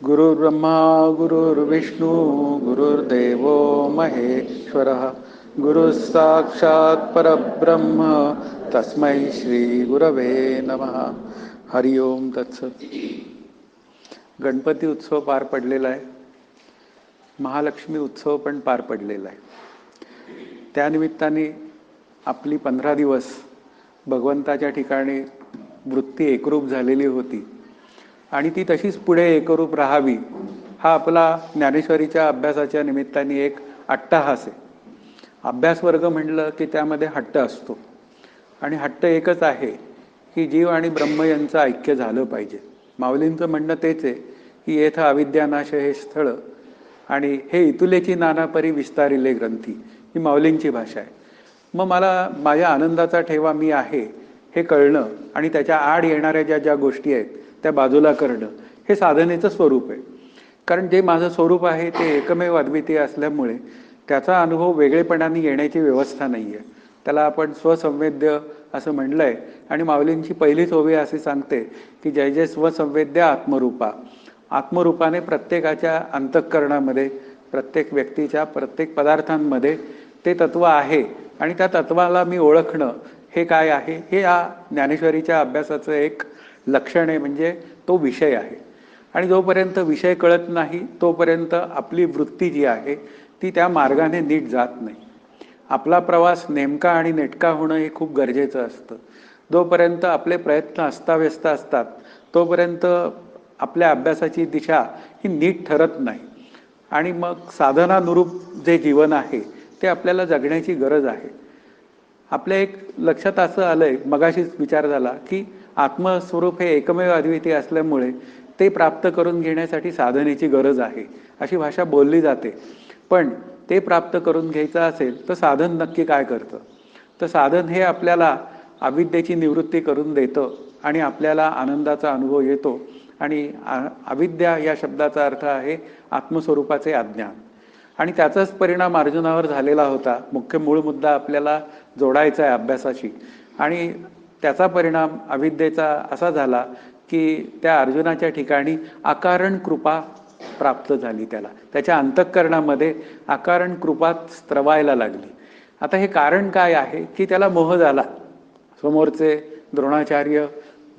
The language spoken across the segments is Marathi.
गुरुर्ब्रह्मा गुरुर्विष्णू गुरुर्देव महेश्वरः गुरुः साक्षात् परब्रह्म तस्मै श्री गुरवे नमः. हरि ओम तत्सत. गणपती उत्सव पार पडलेला आहे. महालक्ष्मी उत्सव पण पार पडलेला आहे. त्यानिमित्ताने आपली 15 दिवस भगवंताच्या ठिकाणी वृत्ती एकरूप झालेली होती आणि ती तशीच पुढे एकरूप राहावी हा आपला ज्ञानेश्वरीच्या अभ्यासाच्या निमित्ताने एक अट्टाहास आहे. अभ्यास वर्ग म्हटलं की त्यामध्ये हट्ट असतो आणि हट्ट एकच आहे की जीव आणि ब्रह्म यांचं ऐक्य झालं पाहिजे. माऊलींचं म्हणणं तेच आहे की येथ अविद्यानाश हे स्थळ आणि हे इतुलेची नानापरी विस्तारिले ग्रंथी, ही माऊलींची भाषा आहे. मग मला माझ्या आनंदाचा ठेवा मी आहे हे कळणं आणि त्याच्या आड येणाऱ्या ज्या ज्या गोष्टी आहेत त्या बाजूला करणं हे साधनेचं स्वरूप आहे. कारण जे माझं स्वरूप आहे ते एकमेव अद्वितीय असल्यामुळे त्याचा अनुभव वेगळेपणाने येण्याची व्यवस्था नाही आहे. त्याला आपण स्वसंवेद्य असं म्हणलं आहे आणि माऊलींची पहिलीच ओवी अशी सांगते की जय जय स्वसंवेद्य आत्मरूपा. आत्मरूपाने प्रत्येकाच्या अंतःकरणामध्ये, प्रत्येक व्यक्तीच्या प्रत्येक पदार्थांमध्ये ते तत्व आहे आणि त्या तत्वाला मी ओळखणं हे काय आहे, हे या ज्ञानेश्वरीच्या अभ्यासाचं एक लक्षण आहे. म्हणजे तो विषय आहे आणि जोपर्यंत विषय कळत नाही तोपर्यंत आपली वृत्ती जी आहे ती त्या मार्गाने नीट जात नाही. आपला प्रवास नेमका आणि नेटका होणं हे खूप गरजेचं असतं. जोपर्यंत आपले प्रयत्न अस्ताव्यस्त असतात तोपर्यंत आपल्या अभ्यासाची दिशा ही नीट ठरत नाही आणि मग साधनानुरूप जे जीवन आहे ते आपल्याला जगण्याची गरज आहे. आपल्या एक लक्षात असं आलंय, मगाशीच विचार झाला की आत्मस्वरूप हे एकमेव अद्वितीय असल्यामुळे ते प्राप्त करून घेण्यासाठी साधनेची गरज आहे अशी भाषा बोलली जाते. पण ते प्राप्त करून घ्यायचं असेल तर साधन नक्की काय करतं? तर साधन हे आपल्याला अविद्येची निवृत्ती करून देतं आणि आपल्याला आनंदाचा अनुभव येतो. आणि अविद्या या शब्दाचा अर्थ आहे आत्मस्वरूपाचे अज्ञान आणि त्याचाच परिणाम अर्जुनावर झालेला होता. मुख्य मूळ मुद्दा आपल्याला जोडायचा आहे अभ्यासाशी आणि त्याचा परिणाम अविद्येचा असा झाला की त्या अर्जुनाच्या ठिकाणी अकारण कृपा प्राप्त झाली. त्याच्या अंतःकरणामध्ये अकारण कृपा स्त्रवायला लागली. आता हे कारण काय आहे की त्याला मोह झाला. समोरचे द्रोणाचार्य,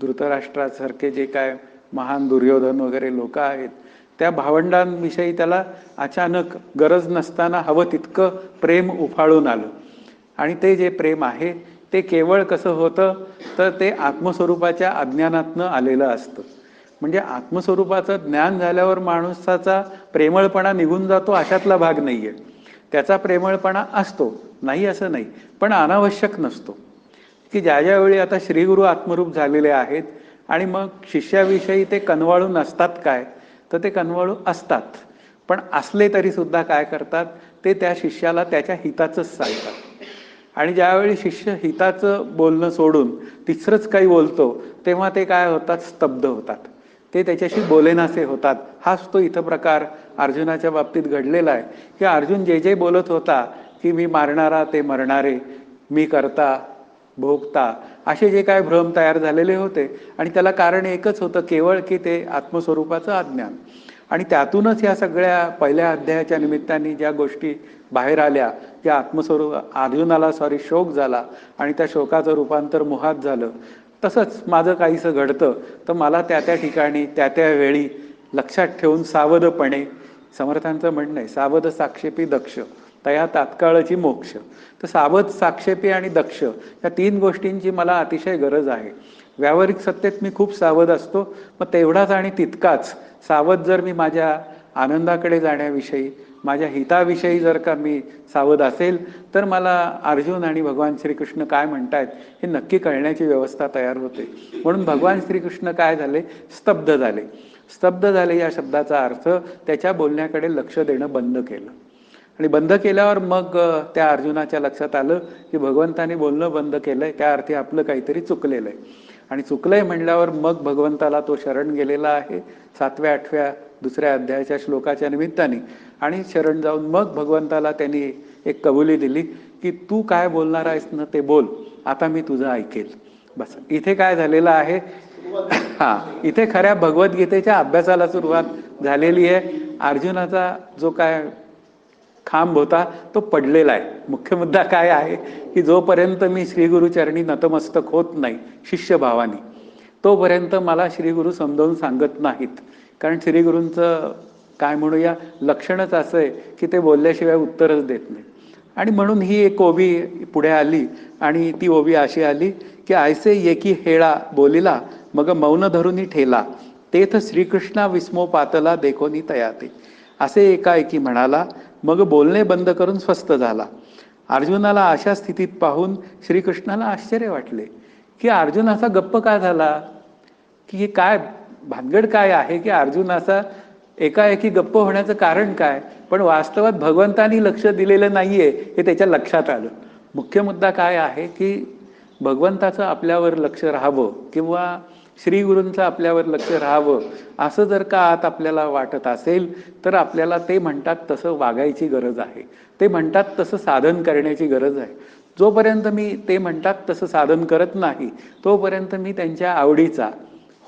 धृतराष्ट्रासारखे जे काय महान दुर्योधन वगैरे लोक आहेत त्या भावंडांविषयी त्याला अचानक गरज नसताना हवं तितकं प्रेम उफाळून आलं आणि ते जे प्रेम आहे ते केवळ कसं होतं तर ते आत्मस्वरूपाच्या अज्ञानातनं आलेलं असतं. म्हणजे आत्मस्वरूपाचं ज्ञान झाल्यावर माणसाचा प्रेमळपणा निघून जातो अशातला भाग नाही आहे. त्याचा प्रेमळपणा असतो, नाही असं नाही, पण अनावश्यक नसतो. की ज्या ज्यावेळी आता श्रीगुरु आत्मरूप झालेले आहेत आणि मग शिष्याविषयी ते कनवाळू नसतात काय, तर ते कनवाळू असतात. पण असले तरी सुद्धा काय करतात, ते त्या शिष्याला त्याच्या हिताचंच सांगतात. आणि ज्यावेळी शिष्य हिताचं बोलणं सोडून तिसरंच काही बोलतो तेव्हा ते काय होतात, स्तब्ध होतात. ते त्याच्याशी बोलेनासे होतात. हाच तो इथं प्रकार अर्जुनाच्या बाबतीत घडलेला आहे की अर्जुन जे जे बोलत होता की मी मारणारा ते मरणारे, मी करता भोगता, असे जे काय भ्रम तयार झालेले होते आणि त्याला कारण एकच होतं केवळ की ते आत्मस्वरूपाचं अज्ञान. आणि त्यातूनच या सगळ्या पहिल्या अध्यायाच्या निमित्ताने ज्या गोष्टी बाहेर आल्या, त्या आत्मस्वरूप अर्जुनाला शोक झाला आणि त्या शोकाचं रूपांतर मोहात झालं. तसंच माझं काहीसं घडतं तर मला त्या त्या ठिकाणी त्या त्या वेळी लक्षात ठेवून सावधपणे, समर्थांचं म्हणणं आहे सावध साक्षेपी दक्ष तया तात्काळची मोक्ष. तर सावध, साक्षेपी आणि दक्ष या 3 गोष्टींची मला अतिशय गरज आहे. व्यावहारिक सत्तेत मी खूप सावध असतो, मग तेवढाच आणि तितकाच सावध जर मी माझ्या आनंदाकडे जाण्याविषयी, माझ्या हिताविषयी जर का मी सावध असेल तर मला अर्जुन आणि भगवान श्रीकृष्ण काय म्हणतायत हे नक्की कळण्याची व्यवस्था तयार होते. म्हणून भगवान श्रीकृष्ण काय झाले, स्तब्ध झाले. स्तब्ध झाले या शब्दाचा अर्थ त्याच्या बोलण्याकडे लक्ष देणं बंद केलं. आणि बंद केल्यावर मग त्या अर्जुनाच्या लक्षात आलं की भगवंताने बोलणं बंद केलंय, त्या अर्थी आपलं काहीतरी चुकलेलं आहे. आणि चुकलंय म्हणल्यावर मग भगवंताला तो शरण गेलेला आहे 7व्या 8व्या 2ऱ्या अध्यायाच्या श्लोकाच्या निमित्ताने. आणि शरण जाऊन मग भगवंताला त्यांनी एक कबुली दिली की तू काय बोलणार आहेस ना ते बोल, आता मी तुझं ऐकेल. बस इथे काय झालेलं आहे, इथे खऱ्या भगवद्गीतेच्या अभ्यासाला सुरुवात झालेली आहे. अर्जुनाचा जो काय खांब होता तो पडलेला आहे. मुख्य मुद्दा काय आहे की जोपर्यंत मी श्रीगुरुचरणी नतमस्तक होत नाही शिष्यभावानी, तोपर्यंत मला श्रीगुरु समजावून सांगत नाहीत. कारण श्रीगुरूंचं काय म्हणूया लक्षणच असं आहे की ते बोलल्याशिवाय उत्तरच देत नाही. आणि म्हणून ही एक ओवी पुढे आली आणि ती ओवी अशी आली की ऐसे एकी हेळा बोलिला मग मौन धरुनी ठेला तेथ श्रीकृष्णा विस्मो पातला देखोनी तयाते. असे एकाएकी म्हणाला, मग बोलणे बंद करून स्वस्थ झाला. अर्जुनाला अशा स्थितीत पाहून श्रीकृष्णाला आश्चर्य वाटले की अर्जुन असा गप्प का झाला, की हे काय भानगड काय आहे की अर्जुन असा एकाएकी गप्प होण्याचं कारण काय. पण वास्तवात भगवंतानी लक्ष दिलेलं नाहीये हे त्याच्या लक्षात आलं. मुख्य मुद्दा काय आहे की भगवंताचं आपल्यावर लक्ष राहावं किंवा श्रीगुरूंचं आपल्यावर लक्ष राहावं असं जर का आत आपल्याला वाटत असेल तर आपल्याला ते म्हणतात तसं वागायची गरज आहे. ते म्हणतात तसं साधन करण्याची गरज आहे. जोपर्यंत मी ते म्हणतात तसं साधन करत नाही तोपर्यंत मी त्यांच्या आवडीचा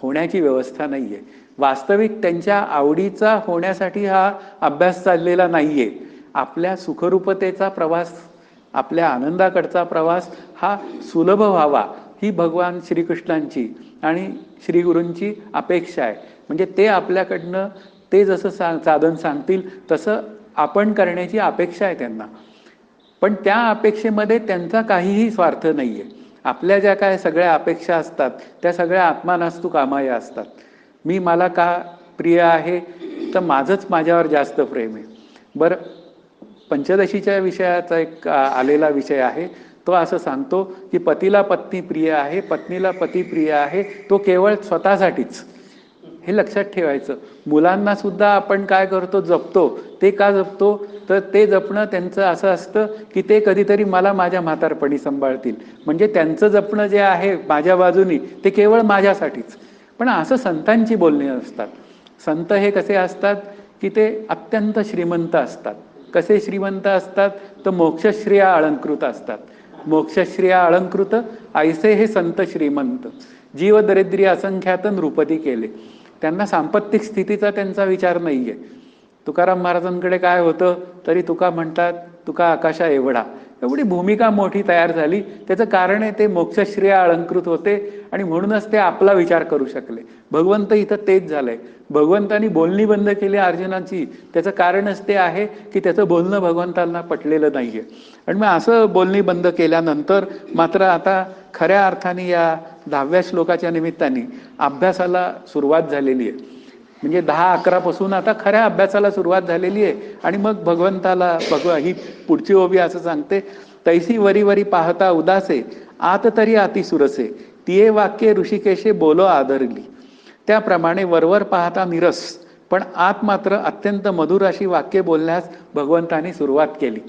होण्याची व्यवस्था नाही आहे. वास्तविक त्यांच्या आवडीचा होण्यासाठी हा अभ्यास चाललेला नाही आहे. आपल्या सुखरूपतेचा प्रवास, आपल्या आनंदाकडचा प्रवास हा सुलभ व्हावा ही भगवान श्रीकृष्णांची आणि श्रीगुरूंची अपेक्षा आहे. म्हणजे ते आपल्याकडनं ते जसं साधन सांगतील तसं आपण करण्याची अपेक्षा आहे त्यांना. पण त्या अपेक्षेमध्ये त्यांचा काहीही स्वार्थ नाही आहे. आपल्या ज्या काय सगळ्या अपेक्षा असतात त्या सगळ्या आत्मानास्तू कामाया असतात. मी मला का प्रिय आहे तर माझंच माझ्यावर जास्त प्रेम आहे. बरं, पंचदशीच्या विषयाचा एक आलेला विषय आहे. तो असं सांगतो की पतीला पत्नी प्रिय आहे, पत्नीला पती प्रिय आहे, तो केवळ स्वतःसाठीच. हे लक्षात ठेवायचं. मुलांना सुद्धा आपण काय करतो जपतो. ते का जपतो तर ते जपणं त्यांचं असं असतं की ते कधीतरी मला माझ्या म्हातारपणी सांभाळतील. म्हणजे त्यांचं जपणं जे आहे माझ्या बाजूनी ते केवळ माझ्यासाठीच. पण असं संतांची बोलणी असतात. संत हे कसे असतात की ते अत्यंत श्रीमंत असतात. कसे श्रीमंत असतात तर मोक्षश्रिया अलंकृत असतात. मोक्षश्रिया अलंकृत ऐसे हे संत श्रीमंत. जीव दरिद्री असंख्यात नृपती केले. त्यांना सांपत्तिक स्थितीचा त्यांचा विचार नाहीये. तुकाराम महाराजांकडे काय होतं तरी तुका म्हणतात तुका आकाशा एवढा, एवढी भूमिका मोठी तयार झाली. त्याचं कारण आहे ते मोक्षश्रिया अलंकृत होते आणि म्हणूनच ते आपला विचार करू शकले. भगवंत इथं तेच झालंय. भगवंतानी बोलणी बंद केली अर्जुनाची. त्याचं कारणच ते आहे की त्याचं बोलणं भगवंतांना पटलेलं नाहीये. आणि मग असं बोलणी बंद केल्यानंतर मात्र आता खऱ्या अर्थाने या 10व्या श्लोकाच्या निमित्ताने अभ्यासाला सुरुवात झालेली आहे. म्हणजे 10-11 पासून आता खऱ्या अभ्यासाला सुरुवात झालेली आहे. आणि मग भगवंताला ही पुढची ओवी असं सांगते, तैसी वरी वरी पाहता उदासे आत तरी आती सुरसे तिये वाक्ये ऋषिकेशे बोलो आदरली. त्याप्रमाणे वरवर पाहता निरस पण आत मात्र अत्यंत मधुर अशी वाक्य बोलण्यास भगवंतानी सुरुवात केली.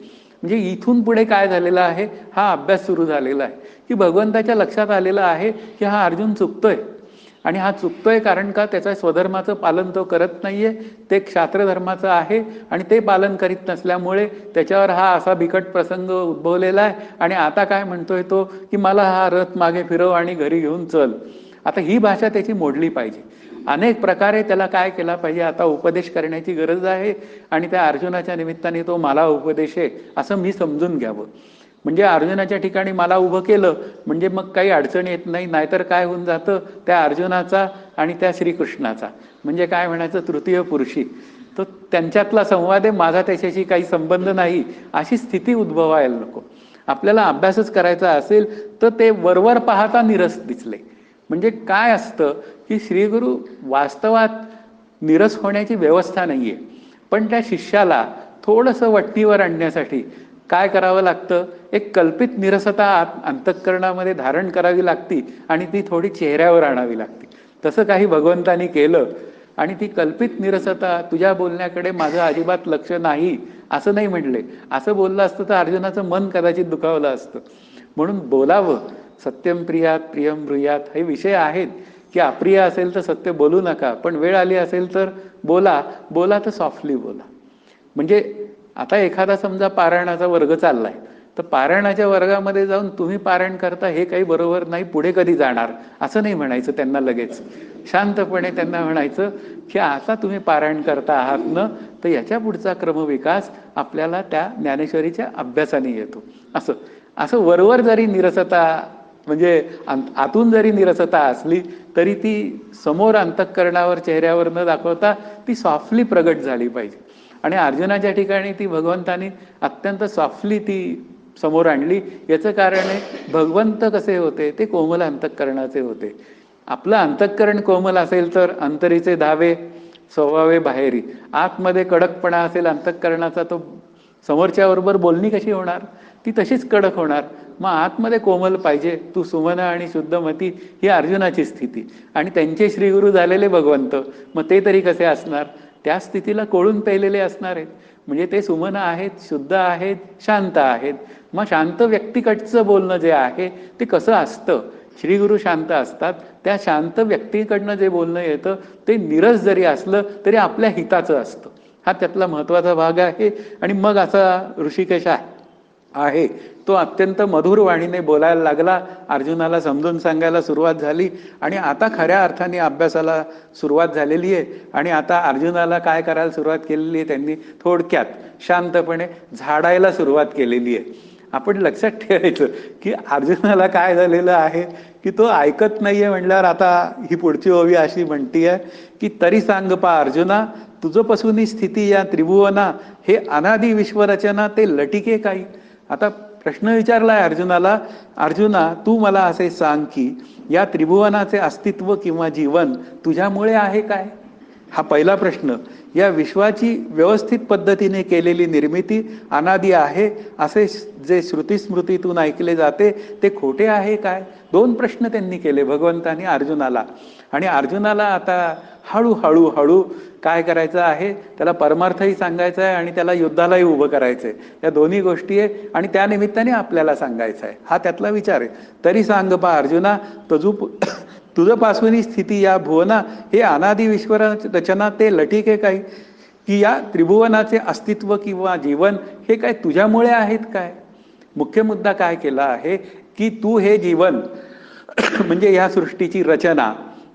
म्हणजे इथून पुढे काय झालेलं आहे, हा अभ्यास सुरू झालेला आहे की भगवंताच्या लक्षात आलेलं आहे की हा अर्जुन चुकतोय. आणि हा चुकतोय कारण का त्याच्या स्वधर्माचं पालन तो करत नाहीये. ते क्षात्रधर्माचं आहे आणि ते पालन करीत नसल्यामुळे त्याच्यावर हा असा बिकट प्रसंग उद्भवलेला आहे. आणि आता काय म्हणतोय तो की मला हा रथ मागे फिरव आणि घरी घेऊन चल. आता ही भाषा त्याची मोडली पाहिजे. अनेक प्रकारे त्याला काय केला पाहिजे, आता उपदेश करण्याची गरज आहे. आणि त्या अर्जुनाच्या निमित्ताने तो मला उपदेश आहे असं मी समजून घ्यावं. म्हणजे अर्जुनाच्या ठिकाणी मला उभं केलं म्हणजे मग काही अडचण येत नाही. नाहीतर काय होऊन जातं त्या अर्जुनाचा आणि त्या श्रीकृष्णाचा म्हणजे काय म्हणायचं तृतीय पुरुषी तो त्यांच्यातला संवाद आहे, माझा त्याच्याशी काही संबंध नाही अशी स्थिती उद्भवायला नको. आपल्याला अभ्यासच करायचा असेल तर ते वरवर पाहता निरस दिसले. म्हणजे काय असतं की श्रीगुरु वास्तवात निरस होण्याची व्यवस्था नाहीये. पण त्या शिष्याला थोडंसं वट्टीवर आणण्यासाठी काय करावं लागतं, एक कल्पित निरसता अंतःकरणामध्ये धारण करावी लागती आणि ती थोडी चेहऱ्यावर आणावी लागते. तसं काही भगवंतानी केलं आणि ती कल्पित निरसता तुझ्या बोलण्याकडे माझं अजिबात लक्ष नाही असं नाही म्हणले. असं बोललं असतं तर अर्जुनाचं मन कदाचित दुखावलं असतं. म्हणून बोलावं. सत्यम प्रियात प्रियम ब्रूयात हे विषय आहेत की अप्रिय असेल तर सत्य बोलू नका, पण वेळ आली असेल तर बोला तर सॉफ्टली बोला. म्हणजे आता एखादा समजा पारायणाचा वर्ग चाललाय तर पारायणाच्या वर्गामध्ये जाऊन तुम्ही पारायण करता हे काही बरोबर नाही, पुढे कधी जाणार असं नाही म्हणायचं त्यांना. लगेच शांतपणे त्यांना म्हणायचं की आता तुम्ही पारायण करता आहात ना, तर याच्या पुढचा क्रमविकास आपल्याला त्या ज्ञानेश्वरीच्या अभ्यासाने येतो. असं असं वरवर जरी निरसता, म्हणजे आतून जरी निरसता असली तरी ती समोर अंतःकरणावर चेहऱ्यावर न दाखवता ती सॉफ्टली प्रगट झाली पाहिजे. आणि अर्जुनाच्या ठिकाणी ती भगवंतानी अत्यंत सॉफ्टली ती समोर आणली. याचं कारण आहे, भगवंत कसे होते, ते कोमल अंतःकरणाचे होते. आपलं अंतःकरण कोमल असेल तर अंतरीचे धावे स्वभावे बाहेरी. आतमध्ये कडकपणा असेल अंतःकरणाचा, तो समोरच्या बरोबर बोलणी कशी होणार, ती तशीच कडक होणार. मग आतमध्ये कोमल पाहिजे. तू सुमना आणि शुद्धमती ही अर्जुनाची स्थिती, आणि त्यांचे श्रीगुरु झालेले भगवंत, मग ते तरी कसे असणार, त्या स्थितीला कोळून पेलेले असणार आहेत. म्हणजे ते सुमन आहेत, शुद्ध आहेत, शांत आहेत. मग शांत व्यक्तीकडचं बोलणं जे आहे ते कसं असतं, श्रीगुरु शांत असतात, त्या शांत व्यक्तीकडनं जे बोलणं येतं ते निरस जरी असलं तरी आपल्या हिताचं असतं. हा त्यातला महत्त्वाचा भाग आहे. आणि मग असा ऋषिकेश आहे तो अत्यंत मधुर वाणीने बोलायला लागला, अर्जुनाला समजून सांगायला सुरुवात झाली. आणि आता खऱ्या अर्थाने अभ्यासाला सुरुवात झालेली आहे. आणि आता अर्जुनाला काय करायला सुरुवात केलेली आहे, त्यांनी थोडक्यात शांतपणे झाडायला सुरुवात केलेली आहे. आपण लक्षात ठेवायचं की अर्जुनाला काय झालेलं आहे की तो ऐकत नाहीये म्हणल्यावर आता ही पुढची ओवी अशी म्हणतीये की तरी सांग पा अर्जुना, तुझपासून स्थिती या त्रिभुवना, हे अनादि विश्वरचना ते लटिके काही. आता प्रश्न विचारलाय अर्जुनाला, अर्जुना तू मला असे सांग की या त्रिभुवनाचे अस्तित्व किंवा जीवन तुझ्यामुळे आहे काय. हा पहिला प्रश्न. या विश्वाची व्यवस्थित पद्धतीने केलेली निर्मिती अनादि आहे असे जे श्रुतीस्मृतीतून ऐकले जाते ते खोटे आहे काय. दोन प्रश्न त्यांनी केले भगवंतांनी अर्जुनाला. आणि अर्जुनाला आता हळूहळू हळू काय करायचं आहे, त्याला परमार्थही सांगायचा आहे आणि त्याला युद्धालाही उभं करायचं आहे. या दोन्ही गोष्टी आहे आणि त्या निमित्ताने आपल्याला सांगायचं आहे. हा त्यातला विचार आहे. तरी सांग पा अर्जुना, तुझपासून स्थिती या भुवना, हे अनादि विश्व रचना ते लटिके काही, की या त्रिभुवनाचे अस्तित्व किंवा जीवन हे काय तुझ्यामुळे आहेत काय. मुख्य मुद्दा काय केला आहे की तू हे जीवन म्हणजे या सृष्टीची रचना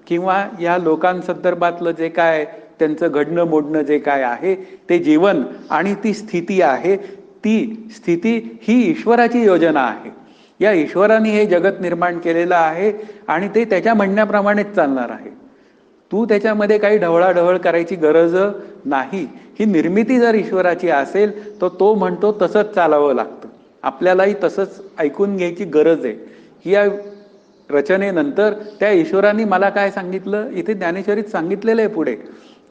किंवा या लोकांसंदर्भातलं जे काय त्यांचं घडणं मोडणं जे काय आहे ते जीवन आणि ती स्थिती आहे, ती स्थिती ही ईश्वराची योजना आहे. या ईश्वराने हे जगत निर्माण केलेलं आहे आणि ते त्याच्या म्हणण्याप्रमाणेच चालणार आहे. तू त्याच्यामध्ये काही ढवळाढवळ करायची गरज नाही. ही निर्मिती जर ईश्वराची असेल तर तो म्हणतो तसंच चालावं लागतं. आपल्यालाही तसंच ऐकून घ्यायची गरज आहे. की या रचनेनंतर त्या ईश्वराने मला काय सांगितलं, इथे ज्ञानेश्वरीत सांगितलेलं आहे पुढे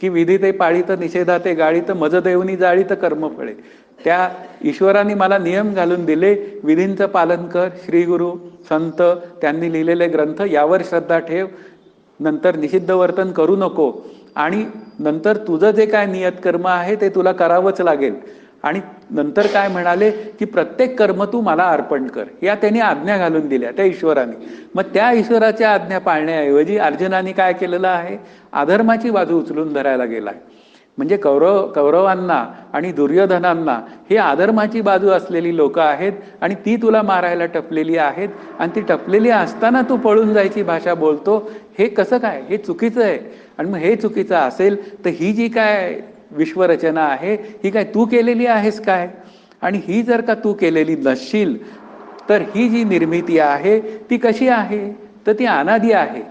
की विधी ते पाळीत निषेधा ते गाळीत मज देवनी जाळीत कर्मफळे. त्या ईश्वराने मला नियम घालून दिले, विधींचं पालन कर, श्रीगुरु संत त्यांनी लिहिलेले ग्रंथ यावर श्रद्धा ठेव, नंतर निषिद्ध वर्तन करू नको, आणि नंतर तुझं जे काय नियत कर्म आहे ते तुला करावंच लागेल. आणि नंतर काय म्हणाले की प्रत्येक कर्म तू मला अर्पण कर. या त्यांनी आज्ञा घालून दिल्या त्या ईश्वराने. मग त्या ईश्वराच्या आज्ञा पाळण्याऐवजी अर्जुनाने काय केलेलं आहे, अधर्माची बाजू उचलून धरायला गेलाय. म्हणजे कौरवांना आणि दुर्योधनांना हे अधर्माची बाजू असलेली लोक आहेत आणि ती तुला मारायला टपलेली आहेत. आणि ती टपलेली असताना तू पळून जायची भाषा बोलतो, हे कसं काय, हे चुकीचं आहे. आणि मग हे चुकीचं असेल तर ही जी काय विश्वरचना आहे ही काय तू केलेली आहेस काय. आणि ही जर का तू केलेली नसशील तर ही जी निर्मिती आहे ती कशी आहे, तर ती अनादि आहे.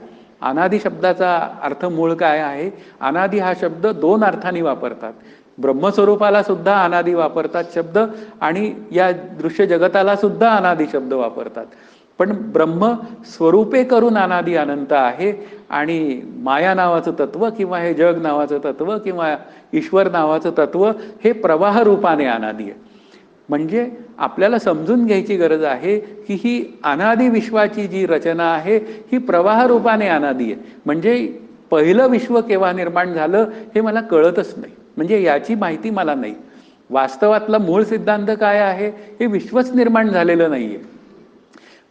अनादि शब्दाचा अर्थ मूळ काय आहे, अनादि हा शब्द दोन अर्थाने वापरतात. ब्रह्मस्वरूपाला सुद्धा अनादि वापरतात शब्द आणि या दृश्य जगताला सुद्धा अनादि शब्द वापरतात. पण ब्रह्म स्वरूपे करून अनादि अनंत आहे आणि माया नावाचं तत्व किंवा हे जग नावाचं तत्व किंवा ईश्वर नावाचं तत्व हे प्रवाह रूपाने अनादि आहे. म्हणजे आपल्याला समजून घ्यायची गरज आहे की ही अनादि विश्वाची जी रचना आहे ही प्रवाह रूपाने अनादि आहे. म्हणजे पहिलं विश्व केव्हा निर्माण झालं हे मला कळतच नाही, म्हणजे याची माहिती मला नाही. वास्तवातला मूळ सिद्धांत काय आहे, हे विश्वच निर्माण झालेलं नाहीये.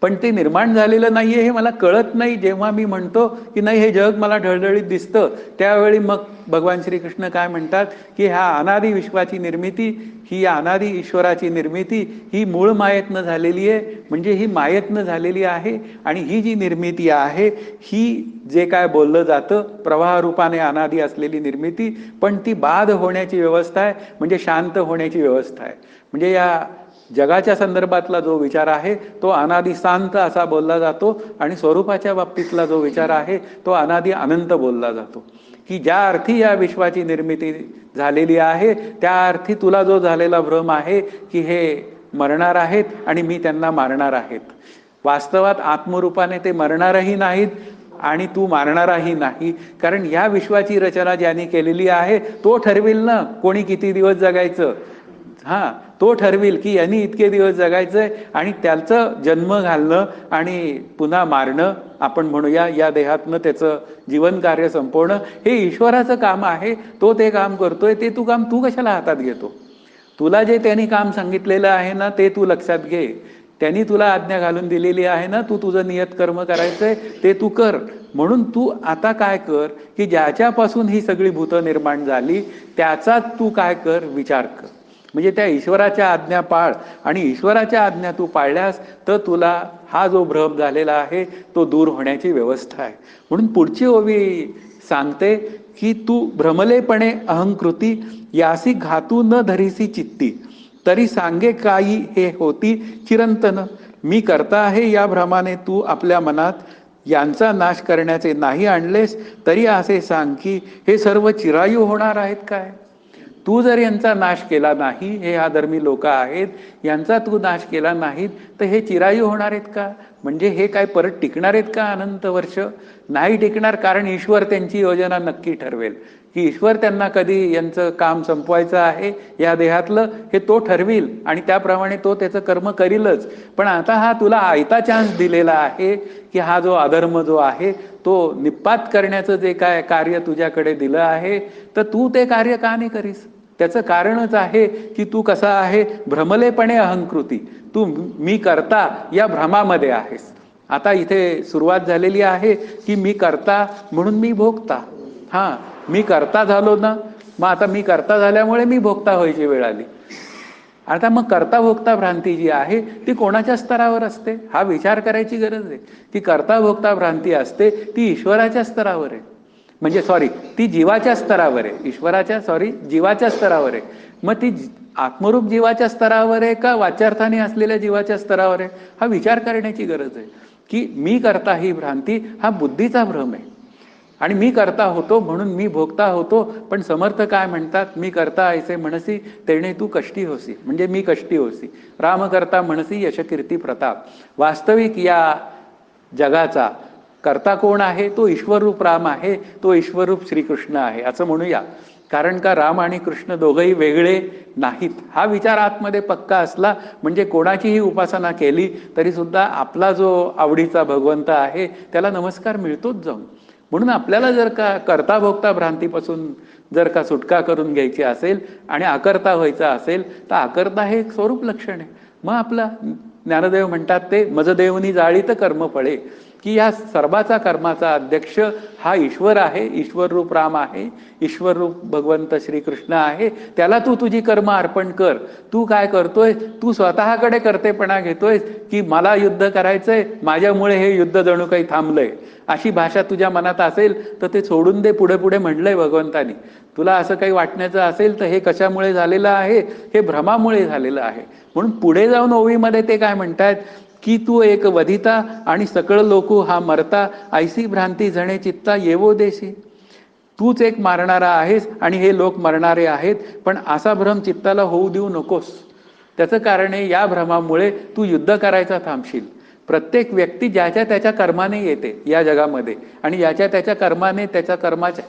पण ते निर्माण झालेलं नाहीये हे मला कळत नाही. जेव्हा मी म्हणतो की नाही हे जग मला ढळढळीत दिसतं, त्यावेळी मग भगवान श्रीकृष्ण काय म्हणतात की ह्या अनादी विश्वाची निर्मिती, ही अनादी ईश्वराची निर्मिती ही मूळ मायेतनं झालेली आहे. म्हणजे ही मायेतनं झालेली आहे. आणि ही जी निर्मिती आहे ही जे काय बोललं जातं प्रवाहरूपाने अनादी असलेली निर्मिती, पण ती बाध होण्याची व्यवस्था आहे, म्हणजे शांत होण्याची व्यवस्था आहे. म्हणजे या जगाच्या संदर्भातला जो विचार आहे तो अनादी शांत असा बोलला जातो, आणि स्वरूपाच्या बाबतीतला जो विचार आहे तो अनादी अनंत बोलला जातो. की ज्या अर्थी या विश्वाची निर्मिती झालेली आहे त्या अर्थी तुला जो झालेला भ्रम आहे की हे मरणार आहेत आणि मी त्यांना मारणार आहेत, वास्तवात आत्मरूपाने ते मरणारही नाहीत आणि तू मारणाराही नाही. कारण या विश्वाची रचना ज्यांनी केलेली आहे तो ठरविल ना कोणी किती दिवस जगायचं. तो ठरविल की यांनी इतके दिवस जगायचंय, आणि त्याचं जन्म घालणं आणि पुन्हा मारणं, आपण म्हणूया या देहातनं त्याचं जीवन कार्य संपवणं हे ईश्वराचं काम आहे. तो ते काम करतोय, ते काम तू कशाला हातात घेतो. तुला जे त्यांनी काम सांगितलेलं आहे ना ते तू लक्षात घे. त्यांनी तुला आज्ञा घालून दिलेली आहे ना, तू तुझं नियत कर्म करायचंय ते तू कर. म्हणून तू आता काय कर की ज्याच्यापासून ही सगळी भूतं निर्माण झाली त्याचा तू काय कर, विचार कर. म्हणजे त्या ईश्वराच्या आज्ञा पाळ, आणि ईश्वराच्या आज्ञा तू पाळल्यास तर तुला हा जो भ्रम झालेला आहे तो दूर होण्याची व्यवस्था आहे. म्हणून पुढची ओवी सांगते की तू भ्रमलेपणे अहंकृती यासी घातू न धरीसी चित्ती, तरी सांगे काही हे होती चिरंतन. मी करता आहे या भ्रमाने तू आपल्या मनात यांचा नाश करण्याचे नाही आणलेस, तरी असे सांग की हे सर्व चिरायू होणार आहेत काय. तू जर यांचा नाश केला नाही, हे अधर्मी लोक आहेत, यांचा तू नाश केला नाहीत तर हे चिरायू होणार आहेत का. म्हणजे हे काय परत टिकणार आहेत का अनंत वर्ष. नाही टिकणार. कारण ईश्वर त्यांची योजना नक्की ठरवेल की ईश्वर त्यांना कधी यांचं काम संपवायचं आहे या देहातलं हे तो ठरविल, आणि त्याप्रमाणे तो त्याचं कर्म करीलच. पण आता हा तुला आयता चान्स दिलेला आहे की हा जो अधर्म जो आहे तो निपात करण्याचं जे काय कार्य तुझ्याकडे दिलं आहे तर तू ते कार्य का नाही करीस. त्याचं कारणच आहे की तू कसा आहे, भ्रमलेपणे अहंकृती, तू मी करता या भ्रमामध्ये आहेस. आता इथे सुरुवात झालेली आहे की मी करता म्हणून मी भोगता. मी करता झालो ना, मग आता मी करता झाल्यामुळे मी भोगता व्हायची वेळ आली. आता मग करता भोगता भ्रांती जी आहे ती कोणाच्या स्तरावर असते हा विचार करायची गरज आहे. की करता भोगता भ्रांती असते ती ईश्वराच्या स्तरावर आहे. म्हणजे ती जीवाच्या स्तरावर आहे. जीवाच्या स्तरावर आहे. मग ती आत्मरूप जीवाच्या स्तरावर आहे का वाच्यार्थाने असलेल्या जीवाच्या स्तरावर आहे हा विचार करण्याची गरज आहे. की मी करता ही भ्रांती हा बुद्धीचा भ्रम आहे, आणि मी करता होतो म्हणून मी भोगता होतो. पण समर्थ काय म्हणतात, मी करता ऐसे म्हणसी तेणे तू कष्टी होसी. म्हणजे मी कष्टी होसी. राम करता म्हणसी यश कीर्ती प्रताप. वास्तविक या जगाचा करता कोण आहे, तो ईश्वररूप राम आहे, तो ईश्वररूप श्रीकृष्ण आहे असं म्हणूया. कारण का राम आणि कृष्ण दोघंही वेगळे नाहीत. हा विचार आतमध्ये पक्का असला म्हणजे कोणाचीही उपासना केली तरी सुद्धा आपला जो आवडीचा भगवंत आहे त्याला नमस्कार मिळतोच जाऊन. म्हणून आपल्याला जर का करता भोगता भ्रांतीपासून जर का सुटका करून घ्यायची असेल आणि अकर्ता व्हायचा असेल तर अकर्ता हे एक स्वरूप लक्षण आहे. मग आपला ज्ञानदेव म्हणतात ते मजदेवनी जाळीत कर्म फळे, की या सर्वाचा कर्माचा अध्यक्ष हा ईश्वर आहे, ईश्वररूप राम आहे, ईश्वररूप भगवंत श्रीकृष्ण आहे. त्याला तू तुझी कर्म अर्पण कर. तू काय करतोय, तू स्वतःकडे कर्तेपणा घेतोय की मला युद्ध करायचंय, माझ्यामुळे हे युद्ध जणू काही थांबलंय, अशी भाषा तुझ्या मनात असेल तर ते सोडून दे. पुढे पुढे म्हणलंय भगवंतानी. तुला असं काही वाटण्याचं असेल तर हे कशामुळे झालेलं आहे, हे भ्रमामुळे झालेलं आहे. म्हणून पुढे जाऊन ओवीमध्ये ते काय म्हणतात की तू एक वधिता आणि सकळ लोकू हा मरता, ऐसी भ्रांती जणे चित्ता येवो देशी. तूच एक मारणारा आहेस आणि हे लोक मरणारे आहेत, पण असा भ्रम चित्ताला होऊ देऊ नकोस. त्याचं कारण आहे या भ्रमामुळे तू युद्ध करायचा थांबशील. प्रत्येक व्यक्ती ज्याच्या त्याच्या कर्माने येते या जगामध्ये, आणि ज्याच्या त्याच्या कर्माने त्याच्या कर्माच्या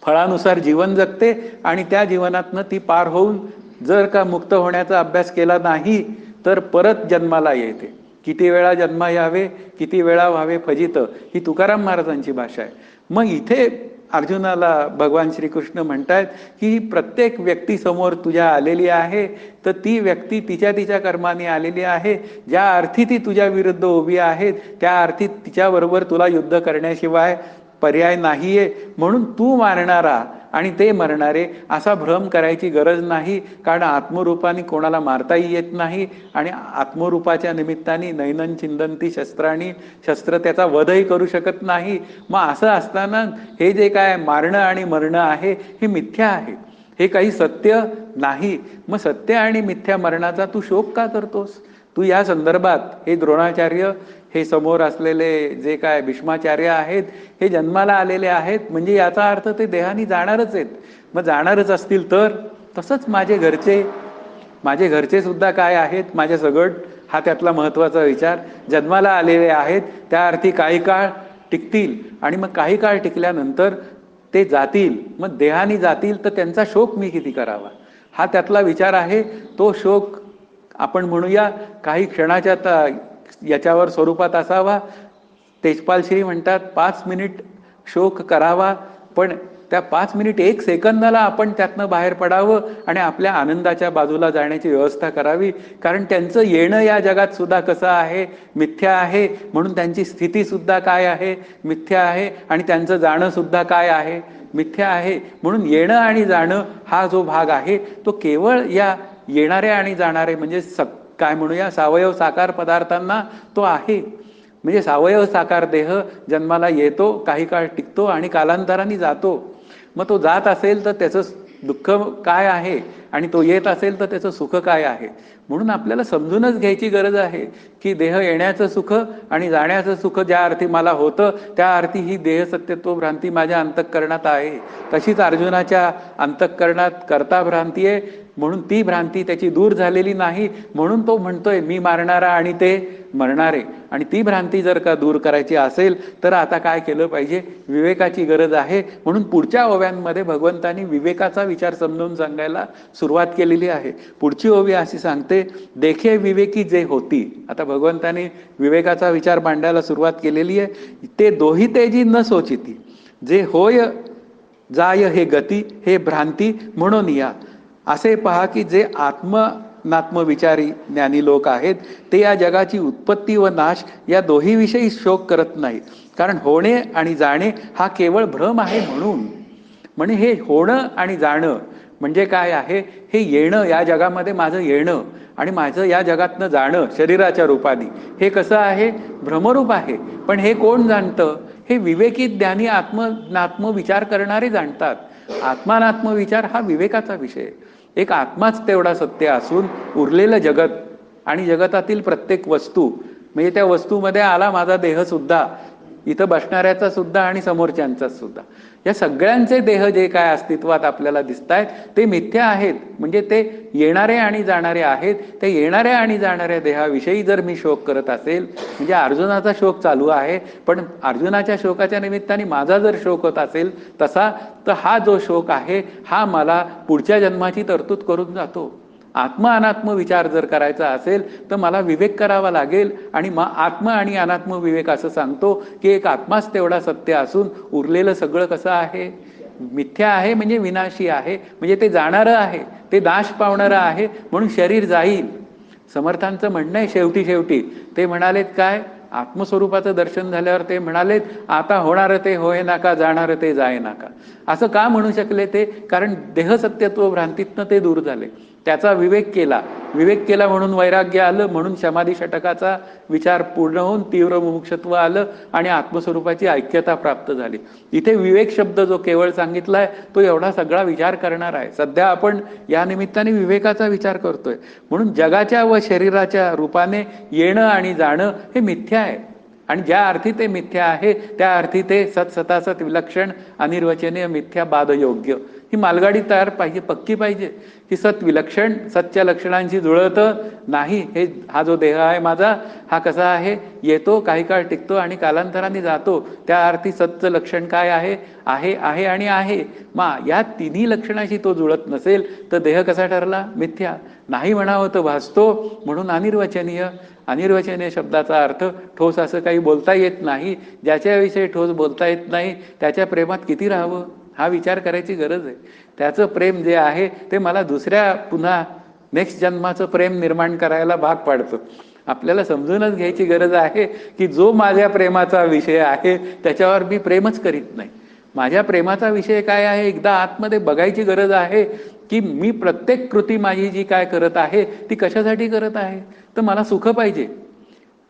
फळानुसार जीवन जगते, आणि त्या जीवनातनं ती पार होऊन जर का मुक्त होण्याचा अभ्यास केला नाही तर परत जन्माला येते. किती वेळा जन्मा यावे, किती वेळा व्हावे फजित, ही तुकाराम महाराजांची भाषा आहे. मग इथे अर्जुनाला भगवान श्रीकृष्ण म्हणतायत की प्रत्येक व्यक्तीसमोर तुझ्या आलेली आहे, तर ती व्यक्ती तिच्या तिच्या कर्माने आलेली आहे. ज्या अर्थी ती तुझ्या विरुद्ध उभी आहे, त्या अर्थी तिच्याबरोबर तुला युद्ध करण्याशिवाय पर्याय नाहीये. म्हणून तू मारणारा आणि ते मरणारे असा भ्रम करायची गरज नाही. कारण आत्मरूपाने कोणाला मारताही येत नाही आणि आत्मरूपाच्या निमित्ताने नैनन चिंदंती शस्त्रांनी, शस्त्र त्याचा वधही करू शकत नाही. मग असं असताना हे जे काय मारणं आणि मरणं आहे हे मिथ्या आहे, हे काही सत्य नाही. मग सत्य आणि मिथ्या मरणाचा तू शोक का करतोस? तू या संदर्भात हे द्रोणाचार्य, हे समोर असलेले जे काय भीष्माचार्य आहेत, हे जन्माला आलेले आहेत, म्हणजे याचा अर्थ ते देहानी जाणारच आहेत. मग जाणारच असतील तर तसंच माझे घरचे सुद्धा काय आहेत, माझे सगट हा त्यातला महत्वाचा विचार. जन्माला आलेले आहेत त्या अर्थी काही काळ टिकतील आणि मग काही काळ टिकल्यानंतर ते जातील. मग देहानी जातील तर त्यांचा शोक मी किती करावा, हा त्यातला विचार आहे. तो शोक आपण म्हणूया काही क्षणाच्या याच्यावर स्वरूपात असावा. तेजपाल श्री म्हणतात 5 मिनिट शोक करावा, पण त्या 5 मिनिट 1 सेकंदाला आपण त्यातनं बाहेर पडावं आणि आपल्या आनंदाच्या बाजूला जाण्याची व्यवस्था करावी. कारण त्यांचं येणं या जगात सुद्धा कसं आहे, मिथ्या आहे. म्हणून त्यांची स्थिती सुद्धा काय आहे, मिथ्या आहे. आणि त्यांचं जाणं सुद्धा काय आहे, मिथ्या आहे. म्हणून येणं आणि जाणं हा जो भाग आहे तो केवळ या येणारे आणि जाणारे म्हणजे काय म्हणूया सावयव साकार पदार्थांना तो आहे. म्हणजे सावयव साकार देह जन्माला येतो, काही काळ टिकतो आणि कालांतराने जातो. मग तो जात असेल तर त्याचं दुःख काय आहे आणि तो येत असेल तर त्याचं सुख काय आहे. म्हणून आपल्याला समजूनच घ्यायची गरज आहे की देह येण्याचं सुख आणि जाण्याचं सुख ज्या अर्थी मला होतं त्या अर्थी ही देह सत्यत्व भ्रांती माझ्या अंतःकरणात आहे. तशीच अर्जुनाच्या अंतःकरणात कर्ता भ्रांती आहे. म्हणून ती भ्रांती त्याची दूर झालेली नाही. म्हणून तो म्हणतोय मी मारणारा आणि ते मरणारे. आणि ती भ्रांती जर का दूर करायची असेल तर आता काय केलं पाहिजे, विवेकाची गरज आहे. म्हणून पुढच्या ओव्यांमध्ये भगवंतांनी विवेकाचा विचार समजून सांगायला सुरुवात केलेली आहे. पुढची ओवी अशी सांगते, देखे विवेकी जे होती. आता भगवंतांनी विवेकाचा विचार मांडायला सुरुवात केलेली आहे. ते दोही तेजी न सोचिती, जे होय जाय हे गती, हे भ्रांती म्हणून या. असे पहा की जे नात्मविचारी ज्ञानी लोक आहेत ते या जगाची उत्पत्ती व नाश या दोहीविषयी शोक करत नाहीत. कारण होणे आणि जाणे हा केवळ भ्रम आहे. म्हणजे हे होणं आणि जाणं म्हणजे काय आहे, हे येणं, या जगामध्ये माझं येणं आणि माझं या जगातनं जाणं शरीराच्या रूपाने, हे कसं आहे, भ्रमरूप आहे. पण हे कोण जाणतं, हे विवेकी ज्ञानी आत्मविचार करणारे जाणतात. आत्मानात्मविचार हा विवेकाचा विषय. एक आत्माच तेवढा सत्य असून उरलेलं जगत आणि जगतातील प्रत्येक वस्तू, म्हणजे त्या वस्तूमध्ये आला माझा देह सुद्धा, इथं बसणाऱ्याचा सुद्धा आणि समोरच्यांचा सुद्धा, या सगळ्यांचे देह जे काय अस्तित्वात आपल्याला दिसत आहेत ते मिथ्या आहेत. म्हणजे ते येणारे आणि जाणारे आहेत. ते येणाऱ्या आणि जाणाऱ्या देहाविषयी जर मी शोक करत असेल, म्हणजे अर्जुनाचा शोक चालू आहे, पण अर्जुनाच्या शोकाच्या निमित्ताने माझा जर शोक होत असेल तसा, तर हा जो शोक आहे हा मला पुढच्या जन्माची तरतूद करून जातो. आत्मा अनात्म विचार जर करायचा असेल तर मला विवेक करावा लागेल. आणि आत्मा आणि अनात्म विवेक असं सांगतो की एक आत्माच तेवढा सत्य असून उरलेलं सगळं कसं आहे, मिथ्या आहे. म्हणजे विनाशी आहे, म्हणजे ते जाणारं आहे, ते नाश पावणारं आहे. म्हणून शरीर जाईल. समर्थांचं म्हणणं आहे शेवटी ते म्हणालेत काय, आत्मस्वरूपाचं दर्शन झाल्यावर ते म्हणालेत आता होणारं ते होय नाका, जाणारं ते जाय नाका. असं का म्हणू शकले ते, कारण देहसत्यत्व भ्रांतीतनं ते दूर झाले. त्याचा विवेक केला म्हणून वैराग्य आलं. म्हणून समाधी षटकाचा विचार पूर्ण होऊन तीव्र मुमुक्षत्व आलं आणि आत्मस्वरूपाची ऐक्यता प्राप्त झाली. इथे विवेक शब्द जो केवळ सांगितलाय तो एवढा सगळा विचार करणार आहे. सध्या आपण या निमित्ताने विवेकाचा विचार करतोय. म्हणून जगाच्या व शरीराच्या रूपाने येणं आणि जाणं हे मिथ्या आहे. आणि ज्या अर्थी ते मिथ्या आहे त्या अर्थी ते सत्सतासत विलक्षण अनिर्वचनीय मिथ्या बाधयोग्य. ही मालगाडी तयार पाहिजे, पक्की पाहिजे, की सत विलक्षण सतच्या लक्षणांशी जुळतं नाही. हा जो देह आहे माझा, हा कसा आहे, येतो, काही काळ टिकतो आणि कालांतराने जातो. त्या अर्थी सतचं लक्षण काय आहे, आहे आहे आणि आहे. या तिन्ही लक्षणाशी तो जुळत नसेल तर देह कसा ठरला, मिथ्या. नाही म्हणावं तर भासतो, म्हणून अनिर्वचनीय. अनिर्वचनीय शब्दाचा अर्थ ठोस असं काही बोलता येत नाही. ज्याच्याविषयी ठोस बोलता येत नाही त्याच्या प्रेमात किती राहावं, हा विचार करायची गरज आहे. त्याचं प्रेम जे आहे ते मला दुसऱ्या पुन्हा नेक्स्ट जन्माचं प्रेम निर्माण करायला भाग पाडतं. आपल्याला समजूनच घ्यायची गरज आहे की जो माझ्या प्रेमाचा विषय आहे त्याच्यावर मी प्रेमच करीत नाही. माझ्या प्रेमाचा विषय काय आहे एकदा आतमध्ये बघायची गरज आहे, की मी प्रत्येक कृती माझी जी काय करत आहे ती कशासाठी करत आहे. तर मला सुख पाहिजे.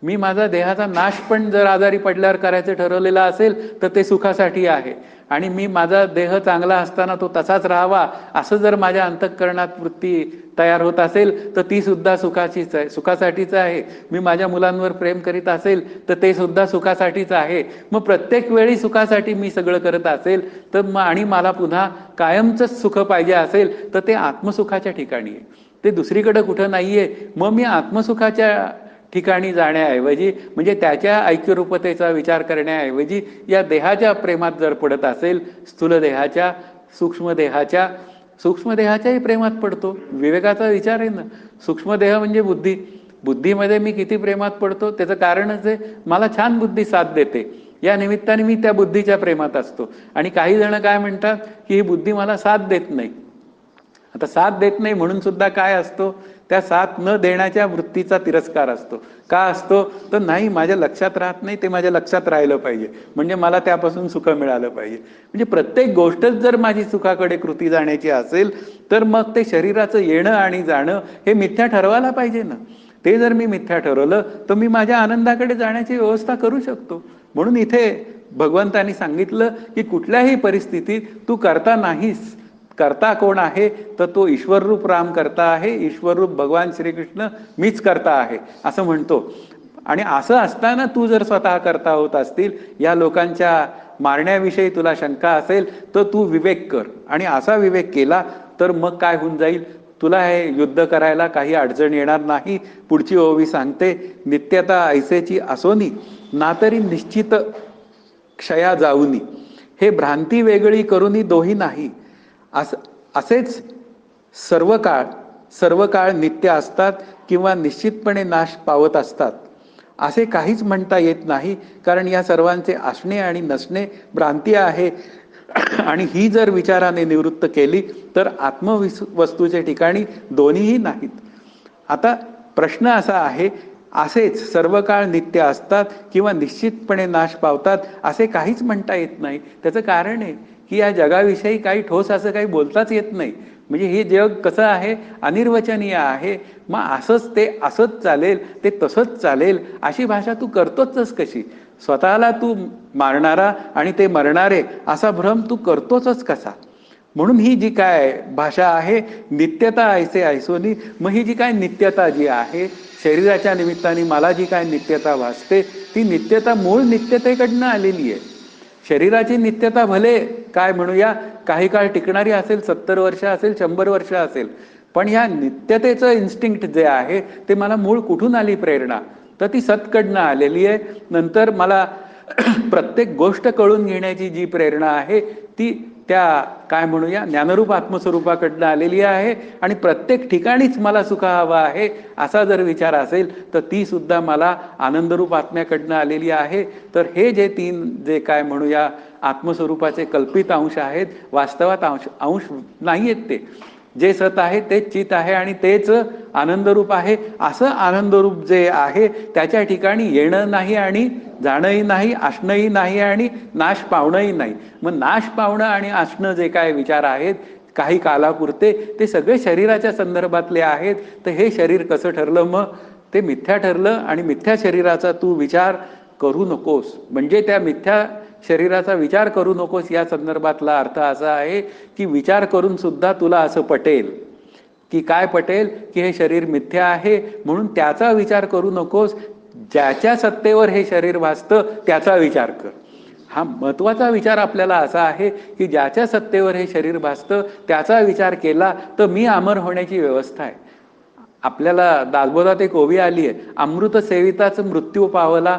मी माझा देहाचा नाश पण जर आजारी पडल्यावर करायचं ठरवलेला असेल तर ते सुखासाठी आहे. आणि मी माझा देह चांगला असताना तो तसाच राहावा असं जर माझ्या अंतःकरणात वृत्ती तयार होत असेल तर ती सुद्धा सुखाचीच आहे, सुखासाठीच आहे. मी माझ्या मुलांवर प्रेम करीत असेल तर ते सुद्धा सुखासाठीच आहे. मग प्रत्येक वेळी सुखासाठी मी सगळं करत असेल तर आणि मला पुन्हा कायमचंच सुख पाहिजे असेल तर ते आत्मसुखाच्या ठिकाणी आहे, ते दुसरीकडे कुठं नाहीये. मग मी आत्मसुखाच्या ठिकाणी जाण्याऐवजी म्हणजे त्याच्या ऐक्यरूपतेचा विचार करण्याऐवजी या देहाच्या प्रेमात जर पडत असेल, स्थूल देहाच्या, सूक्ष्म देहाच्याही प्रेमात पडतो. विवेकाचा विचार आहे ना, सूक्ष्मदेह म्हणजे बुद्धी. बुद्धीमध्ये मी किती प्रेमात पडतो त्याचं कारणच आहे मला छान बुद्धी साथ देते, या निमित्ताने मी त्या बुद्धीच्या प्रेमात असतो. आणि काही जण काय म्हणतात की ही बुद्धी मला साथ देत नाही. आता साथ देत नाही म्हणून सुद्धा काय असतो, त्या साथ न देण्याच्या वृत्तीचा तिरस्कार असतो. का असतो तर नाही, माझ्या लक्षात राहत नाही, ते माझ्या लक्षात राहिलं पाहिजे म्हणजे मला त्यापासून सुख मिळालं पाहिजे. म्हणजे प्रत्येक गोष्टच जर माझी सुखाकडे कृती जाण्याची असेल तर मग ते शरीराचं येणं आणि जाणं हे मिथ्या ठरवायला पाहिजे ना. ते जर मी मिथ्या ठरवलं तर मी माझ्या आनंदाकडे जाण्याची व्यवस्था करू शकतो. म्हणून इथे भगवंतांनी सांगितलं की कुठल्याही परिस्थितीत तू करता नाहीस. करता कोण आहे तर तो ईश्वररूप राम करता आहे, ईश्वररूप भगवान श्रीकृष्ण मीच करता आहे असं म्हणतो. आणि असं असताना तू जर स्वतः करता होत असतील, या लोकांच्या मारण्याविषयी तुला शंका असेल तर तू विवेक कर. आणि असा विवेक केला तर मग काय होऊन जाईल, तुला हे युद्ध करायला काही अडचण येणार नाही. पुढची ओवी सांगते, नित्यता ऐसेची असोनी ना तरी निश्चित क्षया जाऊनी, हे भ्रांती वेगळी करूनी दोही नाही. असेच सर्व काळ नित्य असतात किंवा निश्चितपणे नाश पावत असतात असे काहीच म्हणता येत नाही. कारण या सर्वांचे असणे आणि नसणे भ्रांती आहे. आणि ही जर विचाराने निवृत्त केली तर आत्मवस्तूचे ठिकाणी दोन्हीही नाहीत. आता प्रश्न असा आहे, असेच सर्व काळ नित्य असतात किंवा निश्चितपणे नाश पावतात असे काहीच म्हणता येत नाही. त्याचं कारण आहे की या जगाविषयी काही ठोस असं काही बोलताच येत नाही. म्हणजे हे जग कसं आहे, अनिर्वचनीय आहे. मग असंच ते असंच चालेल, ते तसंच चालेल अशी भाषा तू करतोच कशी. स्वतःला तू मारणारा आणि ते मरणारे असा भ्रम तू करतोच कसा. म्हणून ही जी काय भाषा आहे, नित्यता ऐसे ऐसोनी, मग ही जी काय नित्यता जी आहे, शरीराच्या निमित्ताने मला जी काय नित्यता भासते ती नित्यता मूळ नित्यतेकडनं आलेली आहे. शरीराची नित्यता भले काय म्हणूया काही काळ टिकणारी असेल, 70 वर्ष असेल, 100 वर्ष असेल, पण ह्या नित्यतेचं इन्स्टिंक्ट जे आहे ते मला मूळ कुठून आली प्रेरणा, तर ती सतकडनं आलेली आहे. नंतर मला प्रत्येक गोष्ट कळून घेण्याची जी प्रेरणा आहे ती त्या काय म्हणूया ज्ञानरूप आत्मस्वरूपाकडनं आलेली आहे. आणि प्रत्येक ठिकाणीच मला सुख हवं आहे असा जर विचार असेल तर ती सुद्धा मला आनंदरूप आत्म्याकडनं आलेली आहे. तर हे जे तीन जे काय म्हणूया आत्मस्वरूपाचे कल्पित अंश आहेत, वास्तवात अंश नाही आहेत. ते जे सत आहे तेच चित आहे आणि तेच आनंदरूप आहे. असं आनंदरूप जे आहे त्याच्या ठिकाणी येणं नाही आणि जाणंही नाही, असणंही नाही आणि नाश पावणंही नाही. मग नाश पावणं आणि असणं जे काय विचार आहेत काही कालापुरते, ते सगळे शरीराच्या संदर्भातले आहेत. तर हे शरीर कसं ठरलं, मग ते मिथ्या ठरलं. आणि मिथ्या शरीराचा तू विचार करू नकोस. म्हणजे त्या मिथ्या शरीराचा विचार करू नकोस या संदर्भातला अर्थ असा आहे की विचार करून सुद्धा तुला असं पटेल की काय पटेल, की हे शरीर मिथ्या आहे म्हणून त्याचा विचार करू नकोस. ज्याच्या सत्तेवर हे शरीर भासतं त्याचा विचार कर. हा महत्वाचा विचार आपल्याला असा आहे की ज्याच्या सत्तेवर हे शरीर भासतं त्याचा विचार केला तर मी अमर होण्याची व्यवस्था आहे. आपल्याला दासबोधात एक ओवी आली आहे, अमृत सेविताच मृत्यू पावला,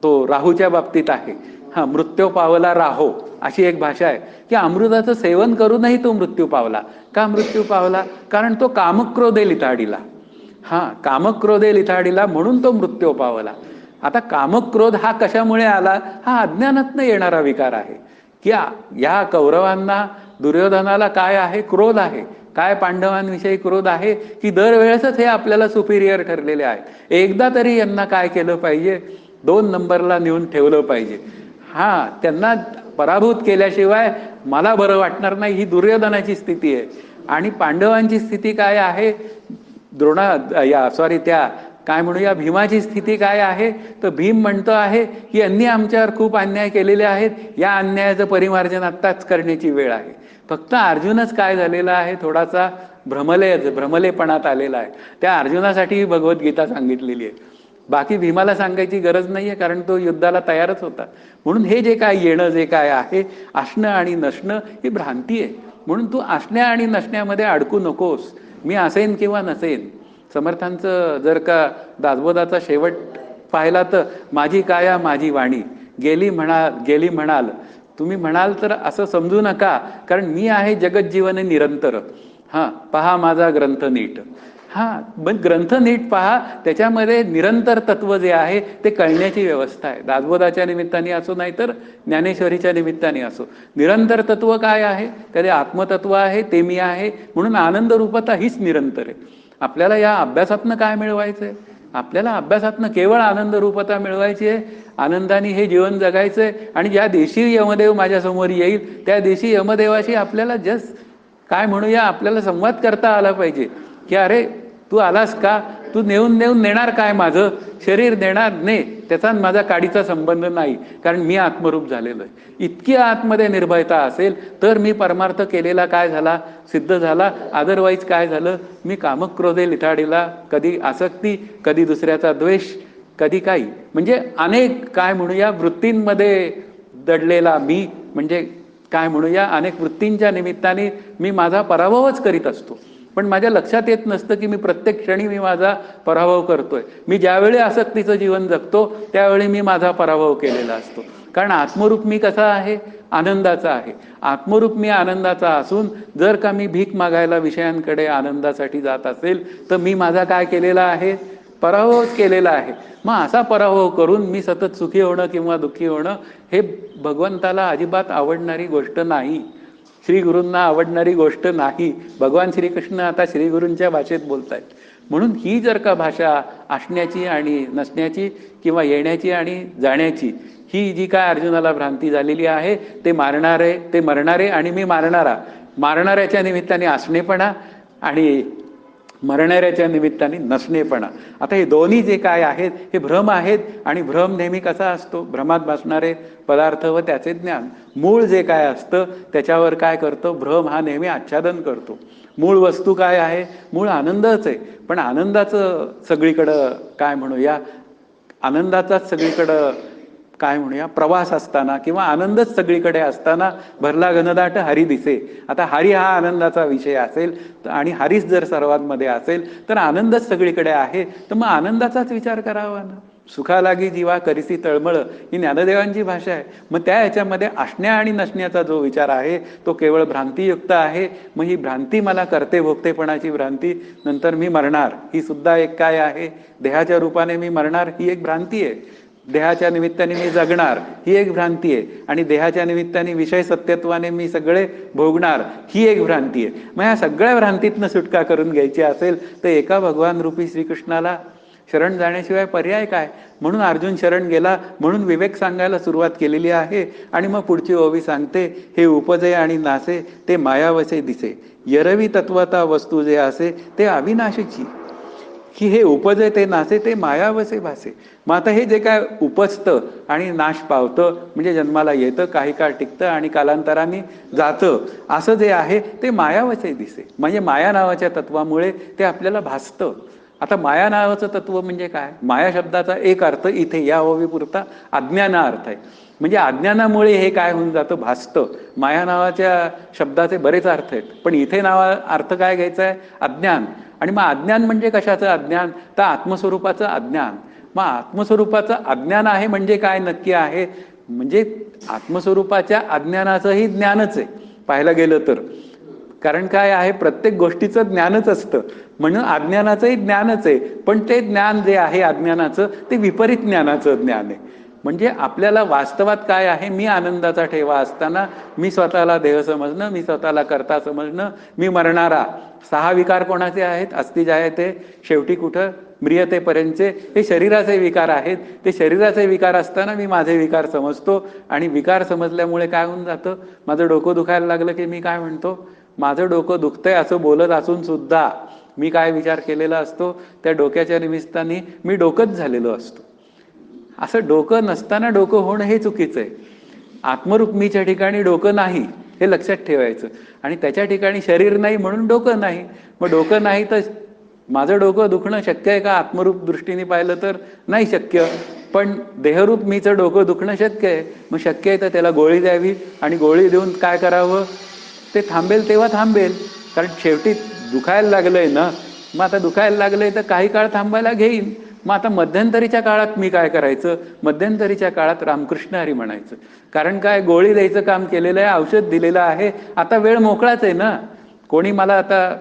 तो राहूच्या बाबतीत आहे. हा, मृत्यू पावला राहो, अशी एक भाषा आहे की अमृताचं सेवन करूनही तो मृत्यू पावला. का मृत्यू पावला? कारण तो कामक्रोधे लिथाडीला. हा, कामक्रोधे लिथाडीला म्हणून तो मृत्यू पावला. आता कामक्रोध हा कशामुळे आला? हा अज्ञानातनं येणारा विकार आहे. की या कौरवांना, दुर्योधनाला काय आहे? क्रोध आहे. काय पांडवांविषयी क्रोध आहे? की दरवेळेसच हे आपल्याला सुपिरियर ठरलेले आहेत. एकदा तरी यांना काय केलं पाहिजे? 2 नंबरला नेऊन ठेवलं पाहिजे. हा, त्यांना पराभूत केल्याशिवाय मला बरं वाटणार नाही, ही दुर्योधनाची स्थिती आहे. आणि पांडवांची स्थिती काय आहे? त्या काय म्हणूया भीमाची स्थिती काय आहे? तर भीम म्हणतो आहे की यांनी आमच्यावर खूप अन्याय केलेले आहेत, या अन्यायाचं परिमार्जन आत्ताच करण्याची वेळ आहे. फक्त अर्जुनच काय झालेला आहे? थोडासा भ्रमलेपणात आलेला आहे. त्या अर्जुनासाठी भगवद्गीता सांगितलेली आहे. बाकी भीमाला सांगायची गरज नाहीये, कारण तो युद्धाला तयारच होता. म्हणून हे जे काय येणं, जे काय आहे असणं आणि नसणं, ही भ्रांती आहे. म्हणून तू असण्या आणि नसण्यामध्ये अडकू नकोस. मी असेन किंवा नसेन. समर्थांचं जर का दासबोधाचा शेवट पाहिला तर माझी काया माझी वाणी गेली म्हणाल. तुम्ही म्हणाल तर असं समजू नका, कारण मी आहे जगज्जीवन निरंतर. हा, पहा माझा ग्रंथ नीट. हा, पण ग्रंथ नीट पहा, त्याच्यामध्ये निरंतर तत्व जे आहे ते कळण्याची व्यवस्था आहे. दासबोधाच्या निमित्ताने असो, नाहीतर ज्ञानेश्वरीच्या निमित्ताने असो. निरंतर तत्व काय आहे? त्याचे आत्मतत्व आहे, ते मी आहे. म्हणून आनंद रूपता हीच निरंतर आहे. आपल्याला या अभ्यासातनं काय मिळवायचंय? आपल्याला अभ्यासातनं केवळ आनंद रूपता मिळवायची आहे. आनंदाने हे जीवन जगायचंय. आणि ज्या दिवशी यमदेव माझ्यासमोर येईल त्या दिवशी यमदेवाशी आपल्याला काय म्हणूया, आपल्याला संवाद करता आला पाहिजे की अरे तू आलास का? तू नेऊन नेणार काय? माझं शरीर देणार? ने, त्याचा माझा काडीचा संबंध नाही, कारण मी आत्मरूप झालेलो आहे. इतकी आतमध्ये निर्भयता असेल तर मी परमार्थ केलेला काय झाला? सिद्ध झाला. अदरवाईज काय झालं? मी कामक्रोधे लिथाडीला, कधी आसक्ती, कधी दुसऱ्याचा द्वेष, कधी काही, म्हणजे अनेक काय म्हणूया वृत्तींमध्ये दडलेला मी, म्हणजे काय म्हणूया अनेक वृत्तींच्या निमित्ताने मी माझा पराभवच करीत असतो. पण माझ्या लक्षात येत नसतं की मी प्रत्येक क्षणी मी माझा पराभव करतोय. मी ज्यावेळी आसक्तीचं जीवन जगतो त्यावेळी मी माझा पराभव केलेला असतो. कारण आत्मरूप मी कसा आहे? आनंदाचा आहे. आत्मरूप मी आनंदाचा असून जर का मी भीक मागायला विषयांकडे आनंदासाठी जात असेल तर मी माझा काय केलेला आहे? पराभवच केलेला आहे. मग असा पराभव करून मी सतत सुखी होणं किंवा दुःखी होणं हे भगवंताला अजिबात आवडणारी गोष्ट नाही. श्री गुरूंना आवडणारी गोष्ट नाही. भगवान श्रीकृष्ण आता श्रीगुरूंच्या भाषेत बोलतायत. म्हणून ही जर का भाषा असण्याची आणि नसण्याची किंवा येण्याची आणि जाण्याची, ही जी काय अर्जुनाला भ्रांती झालेली आहे, ते मरणारे आणि मी मारणाऱ्याच्या निमित्ताने असणेपणा आणि मरणाऱ्याच्या निमित्ताने नसणेपणा. आता हे दोन्ही जे काय आहेत हे भ्रम आहेत. आणि भ्रम नेहमी कसा असतो? भ्रमात बसणारे पदार्थ व त्याचे ज्ञान. मूळ जे काय असतं त्याच्यावर काय करतो? भ्रम हा नेहमी आच्छादन करतो. मूळ वस्तू काय आहे? मूळ आनंदच आहे. पण आनंदाचं सगळीकडं काय म्हणूया, आनंदाचाच सगळीकडं काय म्हणूया प्रवास असताना किंवा आनंदच सगळीकडे असताना भरला घनदाट हरी दिसे. आता हरी हा आनंदाचा विषय असेल आणि हरीच जर सर्वात मध्ये असेल तर आनंदच सगळीकडे आहे. तर मग आनंदाचाच विचार करावा ना. सुखा लागी जीवा करिसी तळमळ, ही ज्ञानदेवांची भाषा आहे. मग त्या ह्याच्यामध्ये असण्या आणि नसण्याचा जो विचार आहे तो केवळ भ्रांतीयुक्त आहे. मग ही भ्रांती मला करते भोगतेपणाची भ्रांती. नंतर मी मरणार ही सुद्धा एक काय आहे? देहाच्या रूपाने मी मरणार ही एक भ्रांती आहे. देहाच्या निमित्ताने मी जगणार ही एक भ्रांती आहे. आणि देहाच्या निमित्ताने विषय सत्यत्वाने मी सगळे भोगणार ही एक भ्रांती आहे. मग ह्या सगळ्या भ्रांतीतनं सुटका करून घ्यायची असेल तर एका भगवान रूपी श्रीकृष्णाला शरण जाण्याशिवाय पर्याय काय? म्हणून अर्जुन शरण गेला. म्हणून विवेक सांगायला सुरुवात केलेली आहे. आणि मग पुढची ओवी सांगते, हे उपजे आणि नासे ते मायावसे दिसे, यरवी तत्वता वस्तू जे असे ते अविनाशीची. की हे उपजे ते नासे ते मायावसे भासे. मग आता हे जे काय उपजतं आणि नाश पावतं, म्हणजे जन्माला येतं, काही काळ टिकतं आणि कालांतराने जातं, असं जे आहे ते मायावसे दिसे. म्हणजे माया नावाच्या तत्वामुळे ते आपल्याला भासतं. आता माया नावाचं तत्व म्हणजे काय? माया शब्दाचा एक अर्थ इथे या ओवीपुरता अज्ञान अर्थ आहे. म्हणजे अज्ञानामुळे हे काय होऊन जातं, भासतं. माया नावाच्या शब्दाचे बरेच अर्थ आहेत, पण इथे अर्थ काय घ्यायचा आहे? अज्ञान. आणि मग अज्ञान म्हणजे कशाचं अज्ञान? तर आत्मस्वरूपाचं अज्ञान. मग आत्मस्वरूपाचं अज्ञान आहे म्हणजे काय नक्की आहे? म्हणजे आत्मस्वरूपाच्या अज्ञानाचंही ज्ञानच आहे पाहायला गेलं तर. कारण काय आहे, प्रत्येक गोष्टीचं ज्ञानच असतं, म्हणून अज्ञानाचंही ज्ञानच आहे. पण ते ज्ञान जे आहे अज्ञानाचं, ते विपरीत ज्ञानाचं ज्ञान आहे. म्हणजे आपल्याला वास्तवात काय आहे, मी आनंदाचा ठेवा असताना मी स्वतःला देह समजणं, मी स्वतःला कर्ता समजणं, मी मरणारा. 6 विकार कोणाचे आहेत? अस्ति जायते शेवटी कुठं म्रियतेपर्यंतचे हे शरीराचे विकार आहेत. ते शरीराचे विकार असताना मी माझे विकार समजतो, आणि विकार समजल्यामुळे काय होऊन जातं, माझं डोकं दुखायला लागलं की मी काय म्हणतो, माझं डोकं दुखतंय असं बोलत असून सुद्धा मी काय विचार केलेला असतो, त्या डोक्याच्या निमित्ताने मी डोकंच झालेलो असतो. असं डोकं नसताना डोकं होणं हे चुकीचं आहे. आत्मरूप मीच्या ठिकाणी डोकं नाही हे लक्षात ठेवायचं, आणि त्याच्या ठिकाणी शरीर नाही म्हणून डोकं नाही. मग डोकं नाही तर माझं डोकं दुखणं शक्य आहे का? आत्मरूप दृष्टीने पाहिलं तर नाही शक्य. पण देहरूप मीचं डोकं दुखणं शक्य आहे. मग शक्य आहे तर त्याला गोळी द्यावी, आणि गोळी देऊन काय करावं, ते थांबेल तेव्हा थांबेल. कारण शेवटी दुखायला लागलंय ना, मग आता दुखायला लागलंय तर काही काळ थांबायला घेईन. मग आता मध्यंतरीच्या काळात मी काय करायचं, मध्यंतरीच्या काळात रामकृष्ण हरी म्हणायचं. कारण काय, गोळी द्यायचं काम केलेलं आहे, औषध दिलेलं आहे, आता वेळ मोकळाच आहे ना. कोणी मला आता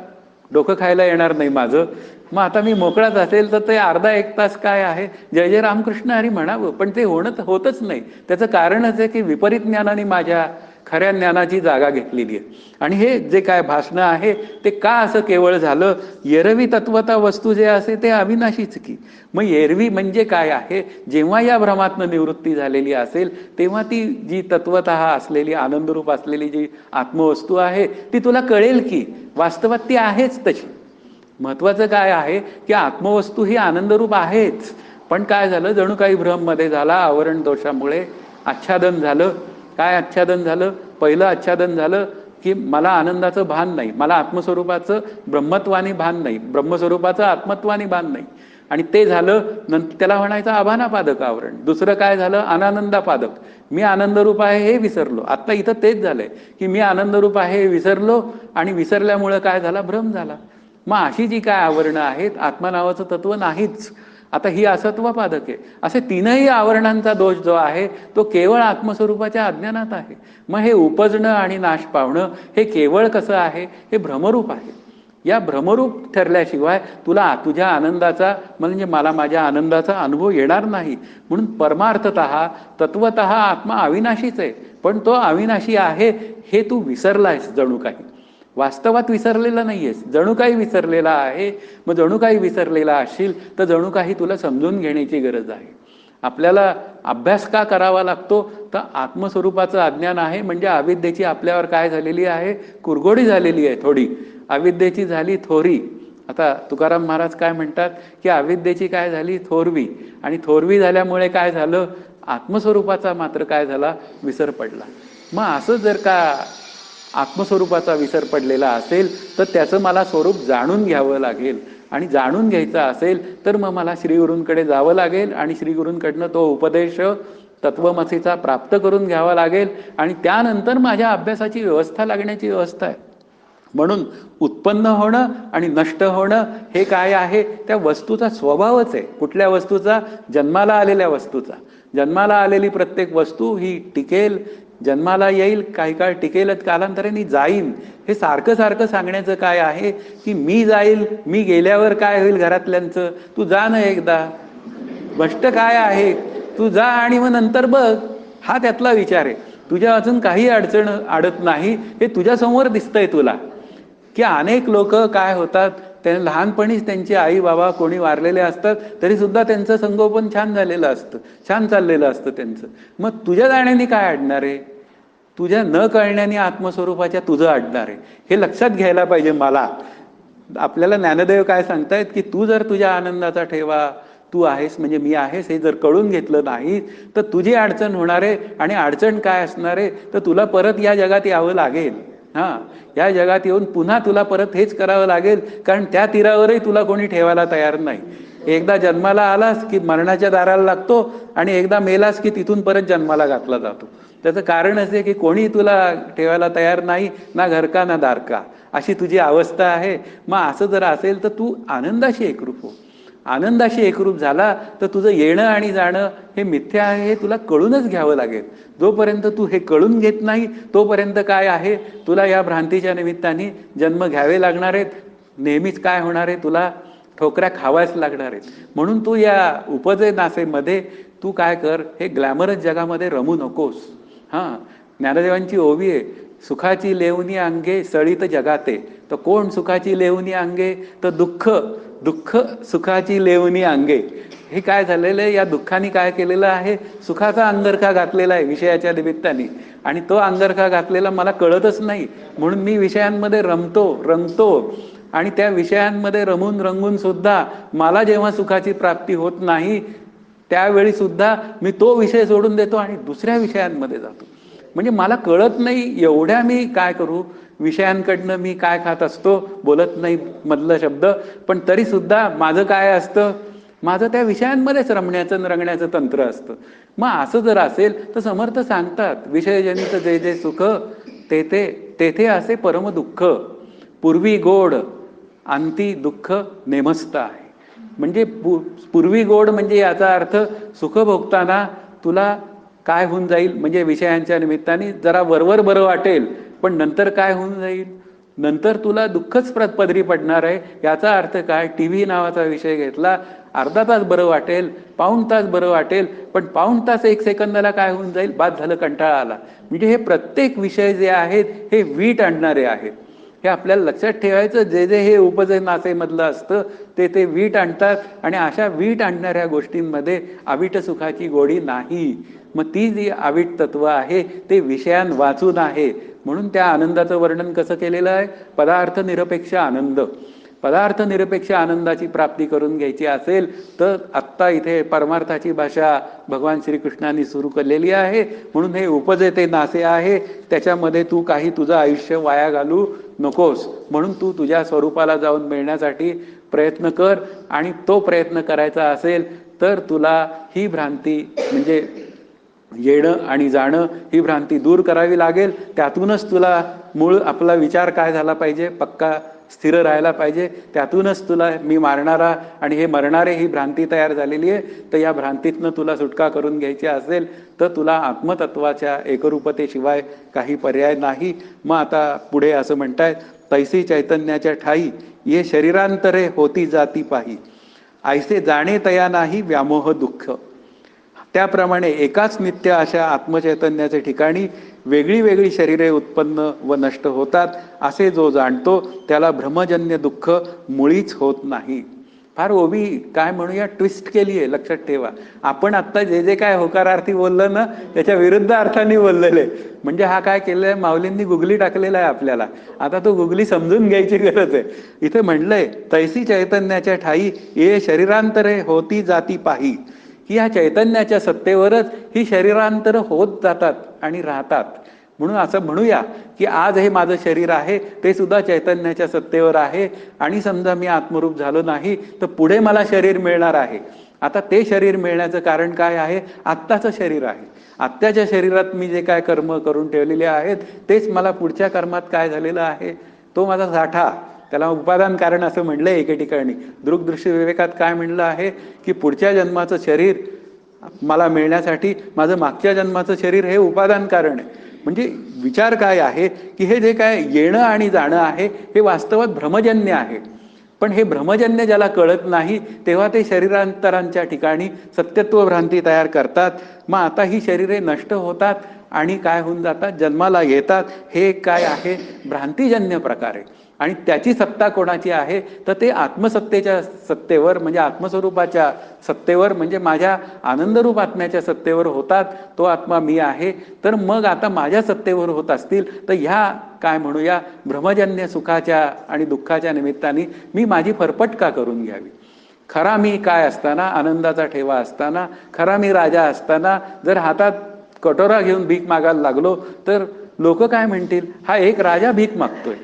डोकं खायला येणार नाही माझं. मग आता मी मोकळाच असेल तर ते अर्धा एक तास काय आहे, जय जय रामकृष्ण हरी म्हणावं. पण ते होतच नाही. त्याचं कारणच आहे की विपरीत ज्ञानाने माझ्या खऱ्या ज्ञानाची जागा घेतलेली आहे. आणि हे जे काय भाषणं आहे ते का असं केवळ झालं, एरवी तत्वता वस्तू जे असे ते अविनाशीच की. मग एरवी म्हणजे काय आहे, जेव्हा या भ्रमातनं निवृत्ती झालेली असेल तेव्हा ती जी तत्वतः असलेली आनंदरूप असलेली जी आत्मवस्तू आहे ती तुला कळेल की वास्तवात ती आहेच तशी. महत्वाचं काय आहे की आत्मवस्तू ही आनंदरूप आहेच, पण काय झालं, जणू काही भ्रममध्ये झाला, आवरण दोषामुळे आच्छादन झालं. काय आच्छादन झालं? पहिलं आच्छादन झालं की मला आनंदाचं भान नाही, मला आत्मस्वरूपाचं ब्रह्मत्वानी भान नाही, ब्रह्मस्वरूपाचं आत्मत्वानी भान नाही. आणि ते झालं, नंतर त्याला म्हणायचं आभानापादक आवरण. दुसरं काय झालं, अनानंदापादक. मी आनंदरूप आहे हे विसरलो. आता इथं तेच झालंय की मी आनंदरूप आहे हे विसरलो, आणि विसरल्यामुळं काय झाला, भ्रम झाला. मग अशी जी काय आवरणं आहेत, आत्मा नावाचं तत्व नाहीच. आता ही असत्वपादक आहे. असे तीनही आवरणांचा दोष जो आहे तो केवळ आत्मस्वरूपाच्या अज्ञानात आहे. मग हे उपजणं आणि नाश पावणं हे केवळ कसं आहे, हे भ्रमरूप आहे. या भ्रमरूप ठरल्याशिवाय तुला तुझ्या आनंदाचा, म्हणजे मला माझ्या आनंदाचा अनुभव येणार नाही. म्हणून परमार्थतः तत्वतः आत्मा अविनाशीच आहे, पण तो अविनाशी आहे हे तू विसरलायस जणू काही. वास्तवात विसरलेला नाहीयेस, जणू काही विसरलेला आहे. मग जणू काही विसरलेला असशील तर जणू काही तुला समजून घेण्याची गरज आहे. आपल्याला अभ्यास का करावा लागतो, तर आत्मस्वरूपाचं अज्ञान आहे. म्हणजे अविद्येची आपल्यावर काय झालेली आहे, कुरघोडी झालेली आहे थोडी. अविद्येची झाली थोरी. आता तुकाराम महाराज काय म्हणतात की अविद्येची काय झाली, थोरवी. आणि थोरवी झाल्यामुळे काय झालं, आत्मस्वरूपाचा मात्र काय झाला, विसर पडला. मग असं जर का आत्मस्वरूपाचा विसर पडलेला असेल तर त्याचं मला स्वरूप जाणून घ्यावं लागेल. आणि जाणून घ्यायचं असेल तर मग मला श्रीगुरूंकडे जावं लागेल, आणि श्रीगुरूंकडनं तो उपदेश तत्वमसीचा प्राप्त करून घ्यावा लागेल. आणि त्यानंतर माझ्या अभ्यासाची व्यवस्था लागण्याची व्यवस्था आहे. म्हणून उत्पन्न होणं आणि नष्ट होणं हे काय आहे, त्या वस्तूचा स्वभावच आहे. कुठल्या वस्तूचा? जन्माला आलेल्या वस्तूचा. जन्माला आलेली प्रत्येक वस्तू ही टिकेल, जन्माला येईल, काही काळ टिकेलच, कालांतराने जाईल. हे सारखं सारखं सांगण्याचं काय आहे की मी जाईल, मी गेल्यावर काय होईल घरातल्यांचं, तू जा ना एकदा, भ्रष्ट काय आहे, तू जा आणि मग नंतर बघ. हा त्यातला विचार आहे. तुझ्या अजून काही अडचण अडत नाही हे तुझ्या समोर दिसतंय तुला. की अनेक लोक काय होतात, त्यांना लहानपणीच त्यांची आई बाबा कोणी वारलेले असतात, तरी सुद्धा त्यांचं संगोपन छान झालेलं असतं, छान चाललेलं असतं त्यांचं. मग तुझ्या जाण्याने काय अडणार आहे, तुझ्या न कळण्याने आत्मस्वरूपाच्या तुझं अडणार आहे. हे लक्षात घ्यायला पाहिजे. मला आपल्याला ज्ञानदेव काय सांगतायत की तू जर तुझ्या आनंदाचा ठेवा, तू आहेस म्हणजे मी आहेस हे जर कळून घेतलं नाही तर तुझी अडचण होणार आहे. आणि अडचण काय असणार आहे, तर तुला परत या जगात यावं लागेल. हां, या जगात येऊन पुन्हा तुला परत हेच करावं लागेल, कारण त्या तीरावरही तुला कोणी ठेवायला तयार नाही. एकदा जन्माला आलास की मरणाच्या दाराला लागतो आणि एकदा मेलास की तिथून परत जन्माला घातला जातो. त्याचं कारण असे की कोणी तुला ठेवायला तयार नाही, ना घरका ना दारका, अशी तुझी अवस्था आहे. मग असं जर असेल तर तू आनंदाशी एकरूप हो. आनंदाशी एकरूप झाला तर तुझं येणं आणि जाणं हे मिथ्या आहे हे तुला कळूनच घ्यावं लागेल. जोपर्यंत तू हे कळून घेत नाही तोपर्यंत काय आहे, तुला या भ्रांतीच्या निमित्ताने जन्म घ्यावे लागणार आहेत. नेहमीच काय होणार आहे, तुला ठोकऱ्या खावायच लागणार आहेत. म्हणून तू या उपजे नासेमध्ये तू काय कर, हे ग्लॅमरस जगामध्ये रमू नकोस. हां, ज्ञानदेवांची ओवी आहे, सुखाची लेवणी अंगे सळीत जगाते. तर कोण सुखाची लेवणी अंगे, तर दुःख. दुःख सुखाची लेवणी अंगे. हे काय झालेलं आहे, या दुःखाने काय केलेलं आहे, सुखाचा अंगरखा घातलेला आहे विषयाच्या निमित्ताने. आणि तो अंगरखा घातलेला मला कळतच नाही, म्हणून मी विषयांमध्ये रंगतो. आणि त्या विषयांमध्ये रमून रंगून सुद्धा मला जेव्हा सुखाची प्राप्ती होत नाही त्यावेळी सुद्धा मी तो विषय सोडून देतो आणि दुसऱ्या विषयांमध्ये जातो. म्हणजे मला कळत नाही एवढ्या मी काय करू, विषयांकडनं मी काय खात असतो, बोलत नाही मधलं शब्द, पण तरी सुद्धा माझं काय असतं, माझं त्या विषयांमध्येच रमण्याचं रंगण्याचं तंत्र असतं. मग असं जर असेल तर समर्थ सांगतात, विषयजनित जे जे सुख तेथे तेथे असे परम दुःख. पूर्वी गोड अंती दुःख नेमस्त आहे. म्हणजे पूर्वी गोड म्हणजे याचा अर्थ सुख भोगताना तुला काय होऊन जाईल, म्हणजे विषयांच्या निमित्ताने जरा वरवर बरं वाटेल, पण नंतर काय होऊन जाईल, नंतर तुला दुःखच पदरी पडणार आहे. याचा अर्थ काय, टीव्ही नावाचा विषय घेतला, अर्धा तास बरं वाटेल, पाऊण तास बरं वाटेल, पण पाऊण तास 1 सेकंदाला काय होऊन जाईल, बाद झालं, कंटाळा आला. म्हणजे हे प्रत्येक विषय जे आहेत हे वीट आणणारे आहेत. हे आपल्याला लक्षात ठेवायचं, जे जे हे उपजे नासेमधलं असतं ते वीट आणतात. आणि अशा वीट आणणाऱ्या गोष्टींमध्ये अवीट सुखाची गोडी नाही. मग ती जी अवीट तत्व आहे ते विषयां वाचून आहे. म्हणून त्या आनंदाचं वर्णन कसं केलेलं आहे, पदार्थ निरपेक्ष आनंद. पदार्थ निरपेक्ष आनंदाची प्राप्ती करून घ्यायची असेल तर आत्ता इथे परमार्थाची भाषा भगवान श्रीकृष्णांनी सुरू केलेली आहे. म्हणून हे उपजे ते नासे आहे, त्याच्यामध्ये तू काही तुझं आयुष्य वाया घालू नकोस. म्हणून तू तुझ्या स्वरूपाला जाऊन मिळण्यासाठी प्रयत्न कर. आणि तो प्रयत्न करायचा असेल तर तुला ही भ्रांती म्हणजे येणं आणि जाणं ही भ्रांती दूर करावी लागेल. त्यातूनच तुला मूळ आपला विचार काय झाला पाहिजे, पक्का स्थिर राहायला पाहिजे. त्यातूनच तुला मी मारणारा आणि हे मरणारे ही भ्रांती तयार झालेली आहे. तर या भ्रांतीतनं तुला सुटका करून घ्यायची असेल तर तुला आत्मतत्वाच्या एकरूपतेशिवाय काही पर्याय नाही. मग आता पुढे असं म्हणतायत, तैसी चैतन्याच्या ठाई ये शरीरांतरे होती जाती पाही, ऐसे जाणे तया नाही व्यामोह दुःख. त्याप्रमाणे एकाच नित्य अशा आत्मचैतन्याच्या ठिकाणी वेगळी वेगळी शरीरे उत्पन्न व नष्ट होतात, असे जो जाणतो त्याला भ्रमजन्य दुःख मुळीच होत नाही. फार ओवी काय म्हणूया ट्विस्ट केली आहे, लक्षात ठेवा. आपण आत्ता जे जे काय होकारार्थी बोललं ना त्याच्या विरुद्ध अर्थाने बोललेले. म्हणजे हा काय केलंय, माऊलींनी गुगली टाकलेला आहे आपल्याला. आता तो गुगली समजून घ्यायची गरज आहे. इथे म्हणलंय, तैसी चैतन्याच्या ठाई ये शरीरांतरे होती जाती पाही, की ह्या चैतन्याच्या सत्तेवरच ही शरीरांतर होत जातात आणि राहतात. म्हणून असं म्हणूया की आज हे माझं शरीर आहे ते सुद्धा चैतन्याच्या सत्तेवर आहे. आणि समजा मी आत्मरूप झालो नाही तर पुढे मला शरीर मिळणार आहे. आता ते शरीर मिळण्याचं कारण काय आहे, आत्ताचं शरीर आहे. आत्ताच्या शरीरात मी जे काय कर्म करून ठेवलेले आहेत तेच मला पुढच्या कर्मात काय झालेलं आहे, तो माझा साठा. त्याला उपादान कारण असं म्हणलंय एके ठिकाणी. दृग्दृश्य विवेकात काय म्हणलं आहे की पुढच्या जन्माचं शरीर मला मिळण्यासाठी माझं मागच्या जन्माचं शरीर हे उपादान कारण आहे. म्हणजे विचार काय आहे की हे जे काय येणं आणि जाणं आहे हे वास्तवात भ्रमजन्य आहे. पण हे भ्रमजन्य ज्याला कळत नाही तेव्हा ते शरीरांतरांच्या ठिकाणी सत्यत्व भ्रांती तयार करतात. मग आता ही शरीरे नष्ट होतात आणि काय होऊन जातात, जन्माला येतात. हे काय आहे, भ्रांतीजन्य प्रकार आहे. आणि त्याची सत्ता कोणाची आहे, तर ते आत्मसत्तेच्या सत्तेवर म्हणजे आत्मस्वरूपाच्या सत्तेवर म्हणजे माझ्या आनंदरूप आत्म्याच्या सत्तेवर होतात. तो आत्मा मी आहे. तर मग आता माझ्या सत्तेवर होत असतील तर ह्या काय म्हणूया भ्रमजन्य सुखाच्या आणि दुःखाच्या निमित्ताने मी माझी फरफट का करून घ्यावी. खरा मी काय असताना, आनंदाचा ठेवा असताना, खरा मी राजा असताना जर हातात कटोरा घेऊन भीक मागायला लागलो तर लोक काय म्हणतील, हा एक राजा भीक मागतोय.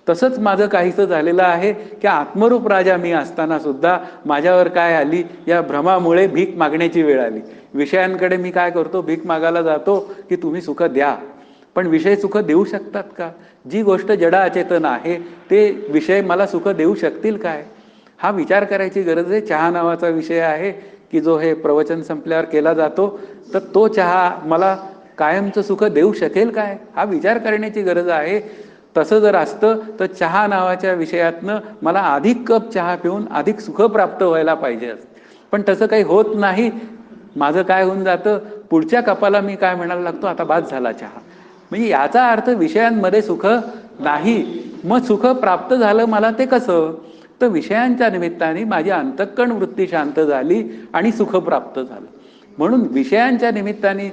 तसंच माझं काहीसं झालेलं आहे की आत्मरूप राजा मी असताना सुद्धा माझ्यावर काय आली, या भ्रमामुळे भीक मागण्याची वेळ आली. विषयांकडे मी काय करतो, भीक मागायला जातो की तुम्ही सुख द्या. पण विषय सुख देऊ शकतात का? जी गोष्ट जडा अचेतन आहे ते विषय मला सुख देऊ शकतील काय? हा विचार करायची गरज आहे. चहा नावाचा विषय आहे की जो हे प्रवचन संपल्यावर केला जातो, तर तो चहा मला कायमचं सुख देऊ शकेल काय? हा विचार करण्याची गरज आहे. तसं जर असतं तर चहा नावाच्या विषयातनं मला अधिक कप चहा पिऊन अधिक सुख प्राप्त व्हायला पाहिजे असतं. पण तसं काही होत नाही. माझं काय होऊन जातं, पुढच्या कपाला मी काय म्हणायला लागतो, आता बाद झाला चहा. म्हणजे याचा अर्थ विषयांमध्ये सुख नाही. मग सुख प्राप्त झालं मला ते कसं? तर विषयांच्या निमित्ताने माझी अंतःकरण वृत्ती शांत झाली आणि सुख प्राप्त झालं. म्हणून विषयांच्या निमित्ताने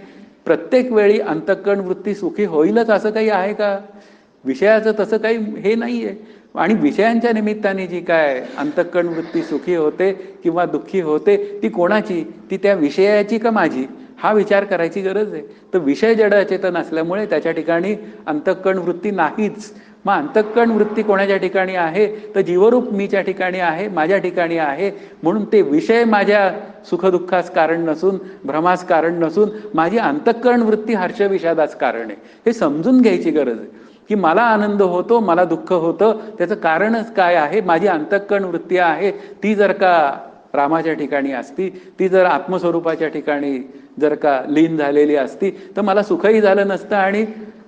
प्रत्येक वेळी अंतःकरण वृत्ती सुखी होईलच असं काही आहे का? विषयाचं तसं काही हे नाही आहे. आणि विषयांच्या निमित्ताने जी काय अंतःकरण वृत्ती सुखी होते किंवा दुःखी होते, ती कोणाची? ती त्या विषयाची का माझी? हा विचार करायची गरज आहे. तर विषय जड अचेतन असल्यामुळे त्याच्या ठिकाणी अंतःकरण वृत्ती नाहीच. मग अंतःकरण वृत्ती कोणाच्या ठिकाणी आहे? तर जीवरूप मीच्या ठिकाणी आहे, माझ्या ठिकाणी आहे. म्हणून ते विषय माझ्या सुखदुःखास कारण नसून, भ्रमास कारण नसून, माझी अंतःकरण वृत्ती हर्षविषादास कारण आहे. हे समजून घ्यायची गरज आहे की मला आनंद होतो, मला दुःख होतं, त्याचं कारणच काय आहे? माझी अंतःकरण वृत्ती आहे. ती जर का रामाच्या ठिकाणी असती, ती जर आत्मस्वरूपाच्या ठिकाणी जर का लीन झालेली असती, तर मला सुखही झालं नसतं आणि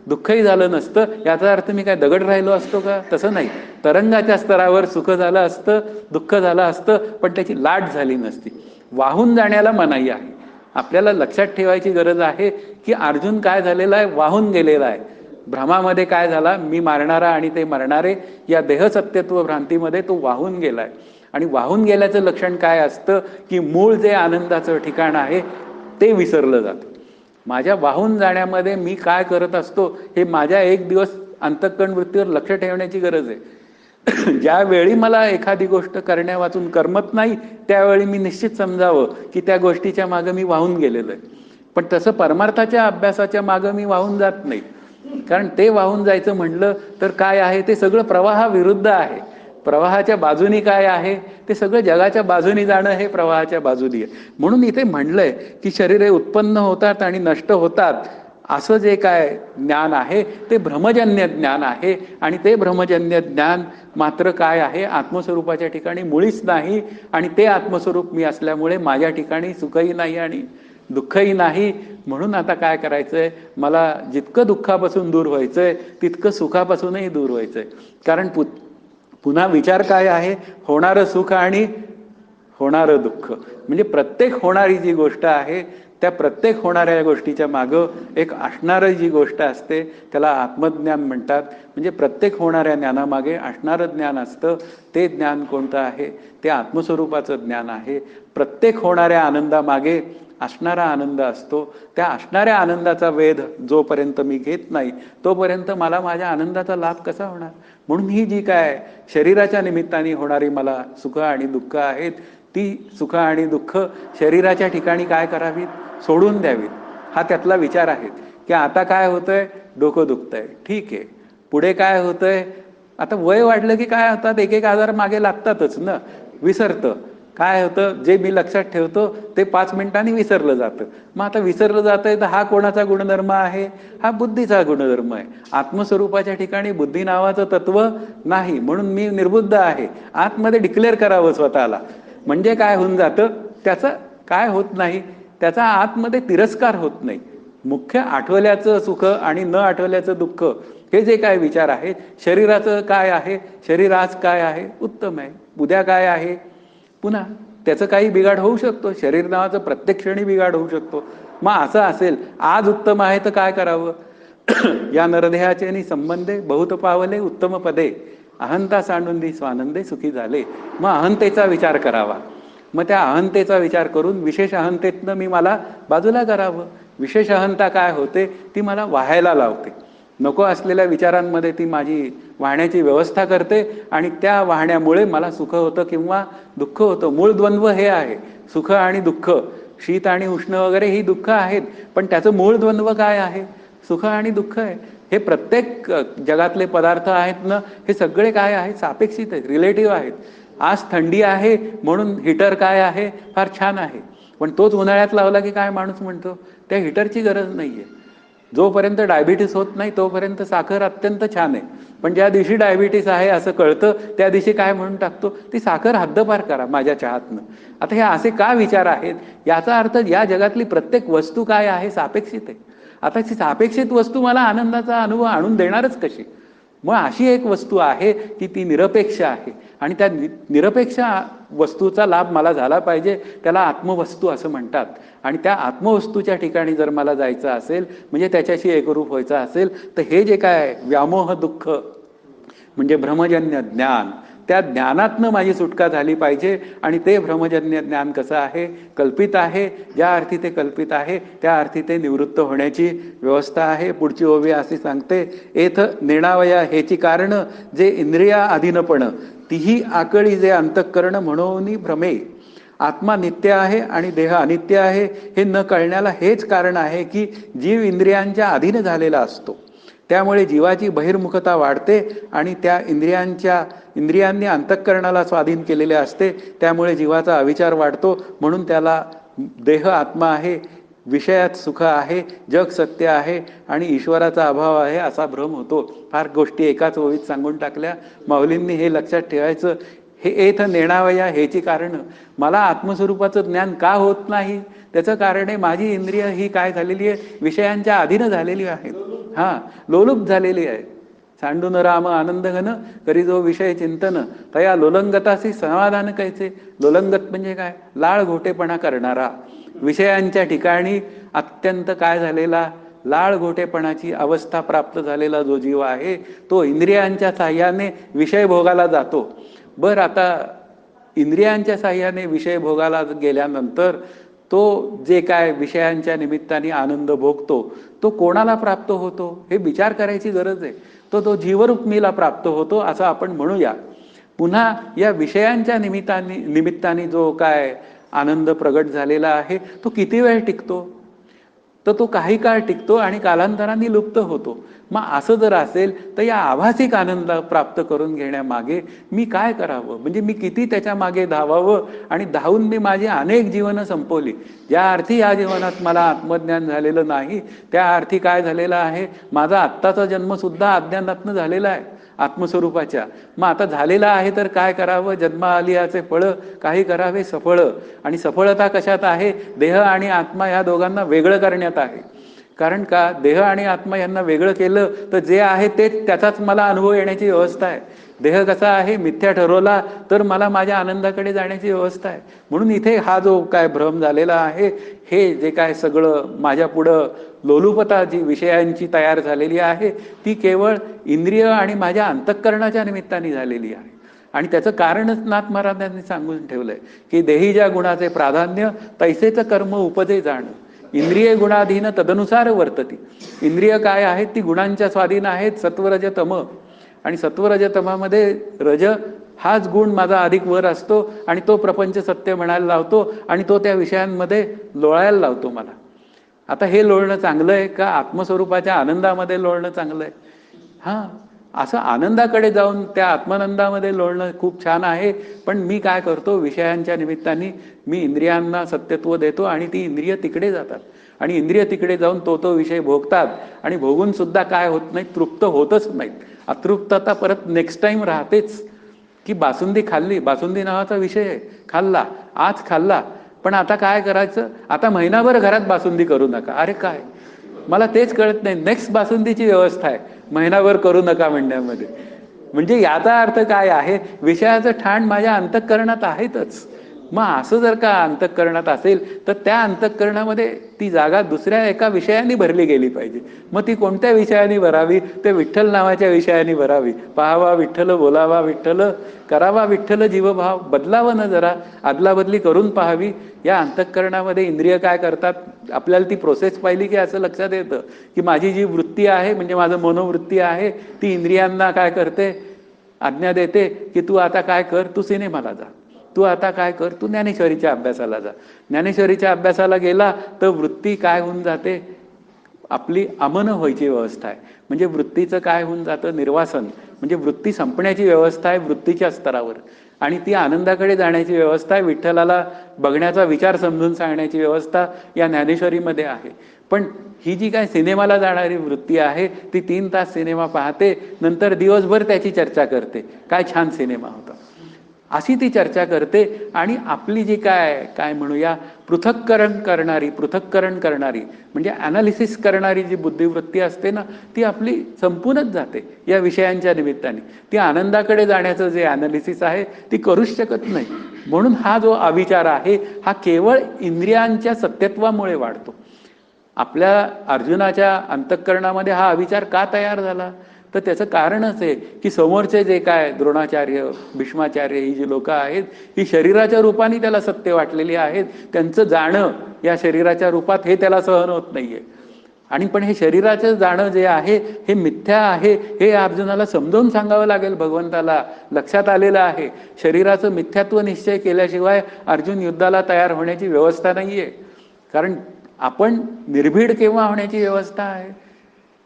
दुःखही झालं नसतं. याचा अर्थ मी काय दगड राहिलो असतो का? तसं नाही. तरंगाच्या स्तरावर सुख झालं असतं, दुःख झालं असतं, पण त्याची लाट झाली नसती. वाहून जाण्याला मनाई आहे. आपल्याला लक्षात ठेवायची गरज आहे की अर्जुन काय झालेला आहे, वाहून गेलेला आहे. भ्रमामध्ये काय झाला, मी मारणारा आणि ते मरणारे या देहसत्यत्व भ्रांतीमध्ये तो वाहून गेलाय. आणि वाहून गेल्याचं लक्षण काय असतं की मूळ जे आनंदाचं ठिकाण आहे ते विसरलं जातं. माझ्या वाहून जाण्यामध्ये मी काय करत असतो हे माझ्या एक दिवस अंतःकरण वृत्तीवर लक्ष ठेवण्याची गरज आहे. ज्यावेळी मला एखादी गोष्ट करण्या वाचून करमत नाही, त्यावेळी मी निश्चित समजावं की त्या गोष्टीच्या मागं मी वाहून गेलेलो आहे. पण तसं परमार्थाच्या अभ्यासाच्या मागं मी वाहून जात नाही. कारण ते वाहून जायचं म्हणलं तर काय आहे, ते सगळं प्रवाहाविरुद्ध आहे. प्रवाहाच्या बाजूनी काय आहे, ते सगळं जगाच्या बाजूनी जाणं हे प्रवाहाच्या बाजूनी आहे. म्हणून इथे म्हणलंय की शरीरे उत्पन्न होतात आणि नष्ट होतात, असं जे काय ज्ञान आहे ते भ्रमजन्य ज्ञान आहे. आणि ते भ्रमजन्य ज्ञान मात्र काय आहे, आत्मस्वरूपाच्या ठिकाणी मुळीच नाही. आणि ते आत्मस्वरूप मी असल्यामुळे माझ्या ठिकाणी सुखही नाही आणि दुःखही नाही. म्हणून आता काय करायचंय, मला जितकं दुःखापासून दूर व्हायचंय तितकं सुखापासूनही दूर व्हायचंय. कारण पुन्हा विचार काय आहे, होणारं सुख आणि होणारं दुःख. म्हणजे प्रत्येक होणारी जी गोष्ट आहे त्या प्रत्येक होणाऱ्या गोष्टीच्या मागं एक असणारं जी गोष्ट असते त्याला आत्मज्ञान म्हणतात. म्हणजे प्रत्येक होणाऱ्या ज्ञानामागे असणारं ज्ञान असतं. ते ज्ञान कोणतं आहे, ते आत्मस्वरूपाचं ज्ञान आहे. प्रत्येक होणाऱ्या आनंदामागे असणारा आनंद असतो. त्या असणाऱ्या आनंदाचा वेध जोपर्यंत मी घेत नाही तोपर्यंत मला माझ्या आनंदाचा लाभ कसा होणार? म्हणून ही जी काय शरीराच्या निमित्ताने होणारी मला सुख आणि दुःख आहेत, ती सुख आणि दुःख शरीराच्या ठिकाणी काय करावीत, सोडून द्यावीत. हा त्यातला विचार आहे की आता काय होतंय, डोकं दुखतंय, ठीक आहे. पुढे काय होतंय, आता वय वाढलं की काय होतात, एक एक आजार मागे लागतातच ना, विसरतं. काय होतं, जे मी लक्षात ठेवतो ते 5 मिनिटांनी विसरलं जातं. मग आता विसरलं जातंय तर हा कोणाचा गुणधर्म आहे? हा बुद्धीचा गुणधर्म आहे. आत्मस्वरूपाच्या ठिकाणी बुद्धी नावाचं तत्व नाही. म्हणून मी निर्बुद्ध आहे. आतमध्ये डिक्लेअर करावं स्वतःला. म्हणजे काय होऊन जातं, त्याचं काय होत नाही, त्याचा आतमध्ये तिरस्कार होत नाही. मुख्य आठवल्याचं सुख आणि न आठवल्याचं दुःख हे जे काय विचार आहे, शरीराचं काय आहे, शरीर आज काय आहे, उत्तम आहे. उद्या काय आहे, पुन्हा त्याचं काही बिघाड होऊ शकतो. शरीर नावाचं प्रत्येक क्षणी बिघाड होऊ शकतो. मग असं असेल, आज उत्तम आहे तर काय करावं? या नरदेहाचे संबंधे बहुत पावले उत्तम पदे, अहंता सांडून स्वानंदे सुखी झाले. मग अहंतेचा विचार करावा. मग त्या अहंतेचा विचार करून विशेष अहंतेतनं मी मला बाजूला करावं. विशेष अहंता काय होते, ती मला वाहायला लावते. नको असलेल्या विचारांमध्ये ती माझी वाहण्याची व्यवस्था करते आणि त्या वाहण्यामुळे मला सुख होतं किंवा दुःख होतं. मूळ द्वंद्व हे आहे, सुख आणि दुःख. शीत आणि उष्ण वगैरे ही दुःख आहेत, पण त्याचं मूळ द्वंद्व काय आहे, सुख आणि दुःख आहे. हे प्रत्येक जगातले पदार्थ आहेत ना, हे सगळे काय आहेत, सापेक्षित आहेत, रिलेटिव्ह आहेत. आज थंडी आहे म्हणून हीटर काय आहे, फार छान आहे. पण तोच उन्हाळ्यात लावला की काय माणूस म्हणतो, त्या हीटरची गरज नाहीये. जोपर्यंत डायबिटीस होत नाही तोपर्यंत साखर अत्यंत छान आहे. पण ज्या दिवशी डायबिटीस आहे असं कळतं त्या दिवशी काय म्हणून टाकतो, ती साखर हद्दपार करा माझ्या चहातनं. आता हे असे का विचार आहेत, याचा अर्थ या जगातली प्रत्येक वस्तू काय आहे, सापेक्षित आहे. आता ती सापेक्षित वस्तू मला आनंदाचा अनुभव आणून देणारच कशी. मग अशी एक वस्तू आहे की ती निरपेक्ष आहे आणि त्या निरपेक्ष वस्तूचा लाभ मला झाला पाहिजे, त्याला आत्मवस्तू असं म्हणतात. आणि त्या आत्मवस्तूच्या ठिकाणी जर मला जायचं असेल, म्हणजे त्याच्याशी एकरूप व्हायचं असेल, तर हे जे काय व्यामोह दुःख म्हणजे भ्रमजन्य ज्ञान, त्या ज्ञानातनं माझी सुटका झाली पाहिजे. आणि ते भ्रमजन्य ज्ञान कसं आहे, कल्पित आहे. ज्या अर्थी ते कल्पित आहे त्या अर्थी ते निवृत्त होण्याची व्यवस्था आहे. पुढची ओवी अशी सांगते, एथ नेणावया हेची कारण जे इंद्रिया अधीनपण, तीही आकळी जे अंतःकरण म्हणून भ्रमे. आत्मा नित्य आहे आणि देह अनित्य आहे हे न कळण्याला हेच कारण आहे की जीव इंद्रियांच्या अधीन झालेला असतो. त्यामुळे जीवाची बहिर्मुखता वाढते आणि त्या इंद्रियांनी अंतःकरणाला स्वाधीन केलेले असते. त्यामुळे जीवाचा अविचार वाढतो. म्हणून त्याला देह आत्मा आहे, विषयात सुख आहे, जग सत्य आहे आणि ईश्वराचा अभाव आहे असा भ्रम होतो. फार गोष्टी एकाच ओळीत सांगून टाकल्या. माऊलींनी हे लक्षात ठेवायचं. हे एथ नेणावया हेची कारण, मला आत्मस्वरूपाचं ज्ञान का होत नाही, त्याचं कारण आहे माझी इंद्रिय ही काय झालेली आहे, विषयांच्या अधीन झालेली आहेत. लोलुप झालेली आहे. सांडून राम आनंद घन करी जो विषय चिंतन, तया लोलंगतासी समाधान कैसे. लोलंगत म्हणजे काय, लाळ घोटेपणा करणारा, विषयांच्या ठिकाणी अत्यंत काय झालेला, लाळ घोटेपणाची अवस्था प्राप्त झालेला जो जीव आहे, तो इंद्रियांच्या साह्याने विषय भोगाला जातो. बरं, आता इंद्रियांच्या साह्याने विषय भोगाला गेल्यानंतर तो जे काय विषयांच्या निमित्ताने आनंद भोगतो, तो कोणाला प्राप्त होतो हे विचार करायची गरज आहे. तो जीवरूपमीला प्राप्त होतो असं आपण म्हणूया. पुन्हा या विषयांच्या निमित्ताने जो काय आनंद प्रगट झालेला आहे तो किती वेळ टिकतो, तर तो काही काळ टिकतो आणि कालांतराने लुप्त होतो. मग असं जर असेल तर या आभासिक आनंद प्राप्त करून घेण्यामागे मी काय करावं, म्हणजे मी किती त्याच्या मागे धावावं. आणि धावून मी माझी अनेक जीवनं संपवली. ज्या अर्थी या जीवनात मला आत्मज्ञान झालेलं नाही त्या अर्थी काय झालेलं आहे, माझा आत्ताचा जन्मसुद्धा अज्ञानातनं झालेला आहे आत्मस्वरूपाच्या. मग आता झालेला आहे तर काय करावं, जन्म आली याचे फळ काही करावे सफळ. आणि सफळता कशात आहे, देह आणि आत्मा या दोघांना वेगळं करण्यात आहे. कारण का, देह आणि आत्मा यांना वेगळं केलं तर जे आहे तेच त्याचाच मला अनुभव येण्याची व्यवस्था आहे. देह कसा आहे, मिथ्या ठरवला तर मला माझ्या आनंदाकडे जाण्याची व्यवस्था आहे. म्हणून इथे हा जो काय भ्रम झालेला आहे, हे जे काय सगळं माझ्या पुढं लोलुपता जी विषयांची तयार झालेली आहे ती केवळ इंद्रिय आणि माझ्या अंतःकरणाच्या निमित्ताने झालेली आहे. आणि त्याचं कारणच नाथ महाराजांनी सांगून ठेवलंय की देही ज्या गुणाचे प्राधान्य तैसेच कर्म उपजे जाण, इंद्रिय गुणाधीन तदनुसार वर्तती. इंद्रिय काय आहेत, ती गुणांच्या स्वाधीन आहेत, सत्वरज तम. आणि सत्वरज तमामध्ये रज हाच गुण माझा अधिक वर असतो आणि तो प्रपंच सत्य म्हणायला लावतो आणि तो त्या विषयांमध्ये लोळायला लावतो मला. आता हे लोळणं चांगलं आहे का, आत्मस्वरूपाच्या आनंदामध्ये लोळणं चांगलं आहे? असं आनंदाकडे जाऊन त्या आत्मानंदामध्ये लोळणं खूप छान आहे. पण मी काय करतो, विषयांच्या निमित्ताने मी इंद्रियांना सत्यत्व देतो आणि ती इंद्रिय तिकडे जातात आणि इंद्रिय तिकडे जाऊन तो विषय भोगतात आणि भोगून सुद्धा काय होत नाही, तृप्त होतच नाहीत. अतृप्तता परत नेक्स्ट टाइम राहतेच. की बासुंदी खाल्ली, बासुंदी नावाचा विषय आहे, खाल्ला, आज खाल्ला, पण आता काय करायचं, आता महिनाभर घरात बासुंदी करू नका. अरे काय, मला तेच कळत नाही, नेक्स्ट बासुंदीची व्यवस्था आहे, महिनाभर करू नका म्हणण्यामध्ये. म्हणजे याचा अर्थ काय आहे, विषयाचं ठाण माझ्या अंतःकरणात आहेतच. मग असं जर का अंतःकरणात असेल तर त्या अंतःकरणामध्ये ती जागा दुसऱ्या एका विषयाने भरली गेली पाहिजे. मग ती कोणत्या विषयाने भरावी, ते विठ्ठल नावाच्या विषयाने भरावी. पाहावा विठ्ठल, बोलावा विठ्ठल, करावा विठ्ठल जीवभाव, बदलावं न जरा, अदलाबदली करून पाहावी. या अंतःकरणामध्ये इंद्रिय काय करतात, आपल्याला ती प्रोसेस पाहिली की असं लक्षात येतं की माझी जी वृत्ती आहे, म्हणजे माझं मनोवृत्ती आहे, ती इंद्रियांना काय करते, आज्ञा देते की तू आता काय कर, तू सिनेमाला जा, तू आता काय कर, तू ज्ञानेश्वरीच्या अभ्यासाला जा. ज्ञानेश्वरीच्या अभ्यासाला गेला तर वृत्ती काय होऊन जाते, आपली अमन व्हायची व्यवस्था आहे. म्हणजे वृत्तीचं काय होऊन जातं, निर्वासन, म्हणजे वृत्ती संपण्याची व्यवस्था आहे वृत्तीच्या स्तरावर. आणि ती आनंदाकडे जाण्याची व्यवस्था आहे, विठ्ठलाला बघण्याचा विचार समजून सांगण्याची व्यवस्था या ज्ञानेश्वरीमध्ये आहे. पण ही जी काय सिनेमाला जाणारी वृत्ती आहे, ती 3 तास सिनेमा पाहते, नंतर दिवसभर त्याची चर्चा करते, काय छान सिनेमा होता, अशी ती चर्चा करते. आणि आपली जी काय म्हणूया पृथक्करण करणारी म्हणजे ॲनालिसिस करणारी जी बुद्धिवृत्ती असते ना, ती आपली संपूनच जाते या विषयांच्या निमित्ताने. ती आनंदाकडे जाण्याचं जे ॲनालिसिस आहे ती करूच शकत नाही. म्हणून हा जो अविचार आहे हा केवळ इंद्रियांच्या सत्यत्वामुळे वाढतो. आपल्या अर्जुनाच्या अंतःकरणामध्ये हा अविचार का तयार झाला, तर त्याचं कारणच आहे की समोरचे जे काय द्रोणाचार्य, भीष्माचार्य ही जी लोकं आहेत, ही शरीराच्या रूपाने त्याला सत्य वाटलेली आहेत. त्यांचं जाणं या शरीराच्या रूपात हे त्याला सहन होत नाहीये. आणि पण हे शरीराचं जाणं जे आहे हे मिथ्या आहे, हे अर्जुनाला समजावून सांगावं लागेल. भगवंताला लक्षात आलेलं आहे. शरीराचं मिथ्यात्व निश्चय केल्याशिवाय अर्जुन युद्धाला तयार होण्याची व्यवस्था नाहीये. कारण आपण निर्भीड केव्हा होण्याची व्यवस्था आहे,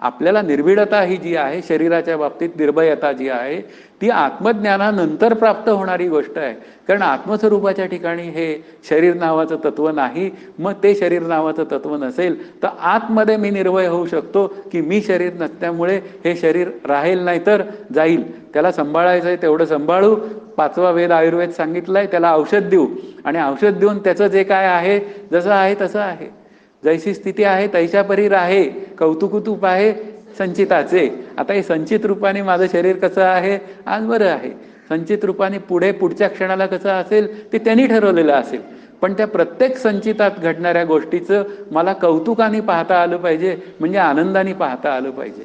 आपल्याला निर्भीडता ही जी आहे शरीराच्या बाबतीत, निर्भयता जी आहे ती आत्मज्ञानानंतर प्राप्त होणारी गोष्ट आहे. कारण आत्मस्वरूपाच्या ठिकाणी हे शरीर नावाचं तत्व नाही. मग ते शरीर नावाचं तत्व नसेल तर आतमध्ये मी निर्भय होऊ शकतो की मी शरीर नसल्यामुळे हे शरीर राहील नाही तर जाईल. त्याला सांभाळायचं आहे तेवढं सांभाळू. 5वा वेद आयुर्वेद सांगितलंय, त्याला औषध देऊ आणि औषध देऊन त्याचं जे काय आहे जसं आहे तसं आहे, जैसी स्थिती आहे तैशा परी राहे, कौतुकुतूप आहे संचिताचे. आता हे संचित रूपाने माझं शरीर कसं आहे आज बरं आहे, संचित रूपाने पुढच्या क्षणाला कसं असेल ते त्यांनी ठरवलेलं असेल. पण त्या प्रत्येक संचितात घडणाऱ्या गोष्टीचं मला कौतुकाने पाहता आलं पाहिजे, म्हणजे आनंदाने पाहता आलं पाहिजे.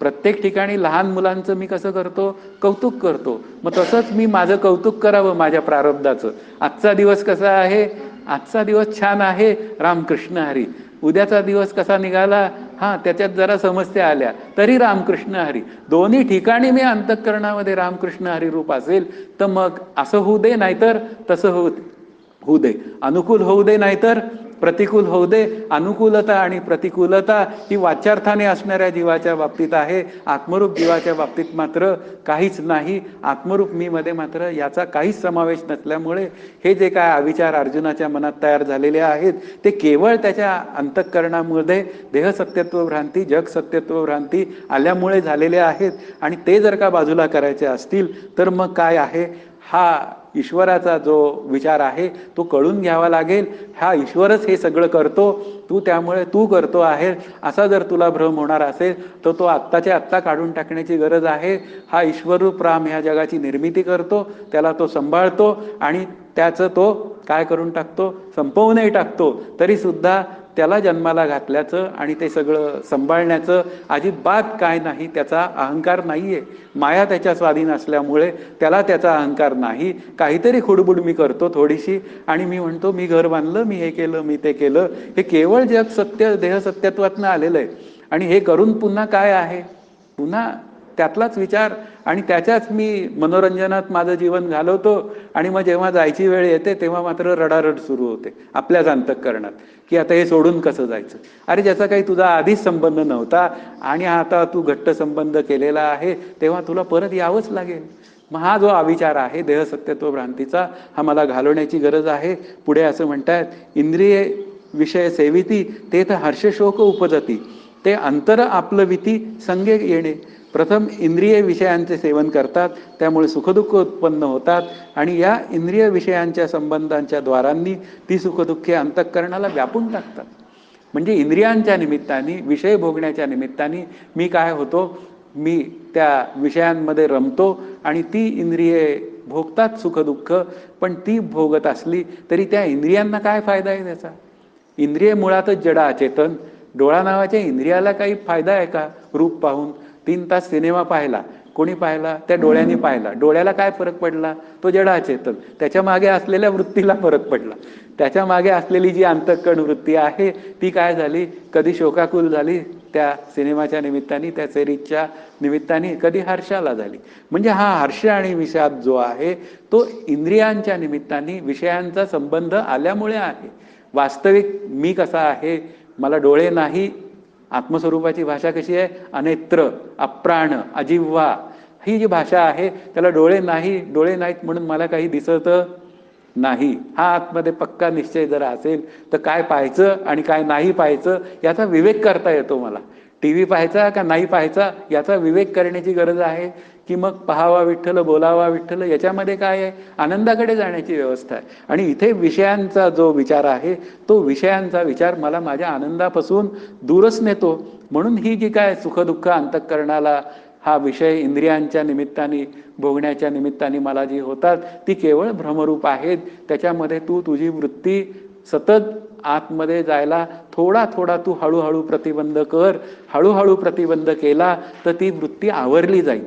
प्रत्येक ठिकाणी लहान मुलांचं मी कसं करतो, कौतुक करतो. मग तसंच मी माझं कौतुक करावं माझ्या प्रारब्धाचं. आजचा दिवस कसा आहे, आजचा दिवस छान आहे, रामकृष्ण हरी. उद्याचा दिवस कसा निघाला, त्याच्यात जरा समस्या आल्या तरी रामकृष्ण हरी. दोन्ही ठिकाणी मी अंतःकरणामध्ये रामकृष्ण हरी रूप असेल तर मग असं होऊ दे, नाहीतर तसं होऊ दे. अनुकूल होऊ दे नाहीतर प्रतिकूल होऊ दे. अनुकूलता आणि प्रतिकूलता ही वाच्यार्थाने असणाऱ्या जीवाच्या बाबतीत आहे. आत्मरूप जीवाच्या बाबतीत मात्र काहीच नाही. आत्मरूप मी मध्ये मात्र याचा काहीच समावेश नसल्यामुळे हे जे काय अविचार अर्जुनाच्या मनात तयार झालेले आहेत ते केवळ त्याच्या अंतःकरणामध्ये देहसत्यत्व भ्रांती, जग सत्यत्व भ्रांती आल्यामुळे झालेले आहेत. आणि ते जर का बाजूला करायचे असतील तर मग काय आहे, हा ईश्वराचा जो विचार आहे तो कळून घ्यावा लागेल. हा ईश्वरच हे सगळं करतो, त्यामुळे तू करतो आहे असा जर तुला भ्रम होणार असेल तर तो आत्ताच्या आत्ता काढून टाकण्याची गरज आहे. हा ईश्वररूप राम ह्या जगाची निर्मिती करतो, त्याला तो सांभाळतो आणि त्याचं तो काय करून टाकतो, संपवूनही टाकतो. तरी सुद्धा त्याला जन्माला घातल्याचं आणि ते सगळं सांभाळण्याचं अजिबात काय नाही, त्याचा अहंकार नाहीये. माया त्याच्या स्वाधीन असल्यामुळे त्याला त्याचा अहंकार नाही. काहीतरी खुडबुड मी करतो थोडीशी आणि मी म्हणतो मी घर बांधलं, मी हे केलं, मी ते केलं. हे केवळ जग सत्य देहसत्यत्वातनं आलेलं आहे. आणि हे करून पुन्हा काय आहे, पुन्हा त्यातलाच विचार आणि त्याच्याच मी मनोरंजनात माझं जीवन घालवतो. आणि मग जेव्हा जायची वेळ येते तेव्हा मात्र रडारड सुरू होते आपल्याच अंतःकरणात की आता हे सोडून कसं जायचं. अरे ज्याचा काही तुझा आधीच संबंध नव्हता आणि आता तू घट्ट संबंध केलेला आहे तेव्हा तुला परत यावंच लागेल. मग हा जो अविचार आहे देहसत्यत्व भ्रांतीचा हा मला घालवण्याची गरज आहे. पुढे असं म्हणतात, इंद्रिये विषय सेविती ते तर हर्षशोक उपजती, ते अंतर आपलं विती संगे येणे. प्रथम इंद्रिय विषयांचे सेवन करतात, त्यामुळे सुखदुःख उत्पन्न होतात आणि या इंद्रिय विषयांच्या संबंधांच्या द्वारांनी ती सुखदुःखे अंतःकरणाला व्यापून टाकतात. म्हणजे इंद्रियांच्या निमित्ताने, विषय भोगण्याच्या निमित्ताने मी काय होतो, मी त्या विषयांमध्ये रमतो आणि ती इंद्रिये भोगतात सुखदुःख. पण ती भोगत असली तरी त्या इंद्रियांना काय फायदा आहे त्याचा. इंद्रिय मुळातच जड अचेतन. डोळा नावाच्या इंद्रियाला काही फायदा आहे का रूप पाहून. 3 तास सिनेमा पाहिला, कोणी पाहिला, त्या डोळ्यांनी पाहिला, डोळ्याला काय फरक पडला, तो जडा चेतन. त्याच्या मागे असलेल्या वृत्तीला फरक पडला. त्याच्या मागे असलेली जी अंतःकरण वृत्ती आहे ती काय झाली, कधी शोकाकुल झाली त्या सिनेमाच्या निमित्ताने, त्या सेरीजच्या निमित्ताने, कधी हर्षाला झाली. म्हणजे हा हर्ष आणि विषाद जो आहे तो इंद्रियांच्या निमित्ताने विषयांचा संबंध आल्यामुळे आहे. वास्तविक मी कसा आहे, मला डोळे नाही आत्मस्वरूपाची भाषा कशी आहे? अनेत्र, अप्राण, अजिव्हा. ही जी भाषा आहे त्याला डोळे नाहीत म्हणून मला काही दिसत नाही. हा आतमध्ये पक्का निश्चय जर असेल तर काय पाहायचं आणि काय नाही पाहायचं याचा विवेक करता येतो मला. टीव्ही पाहायचा का नाही पाहायचा याचा विवेक करण्याची गरज आहे, की मग पहावा विठ्ठल बोलावा विठ्ठल याच्यामध्ये काय आहे? आनंदाकडे जाण्याची व्यवस्था आहे. आणि इथे विषयांचा जो विचार आहे तो विषयांचा विचार मला माझ्या आनंदापासून दूरच नेतो. म्हणून ही जी काय सुखदुःख अंतःकरणाला हा विषय इंद्रियांच्या निमित्ताने भोगण्याच्या निमित्ताने मला जी होतात ती केवळ भ्रमरूप आहेत. त्याच्यामध्ये तू तुझी वृत्ती सतत आतमध्ये जायला थोडा थोडा तू हळूहळू प्रतिबंध कर. हळूहळू प्रतिबंध केला तर ती वृत्ती आवरली जाईल.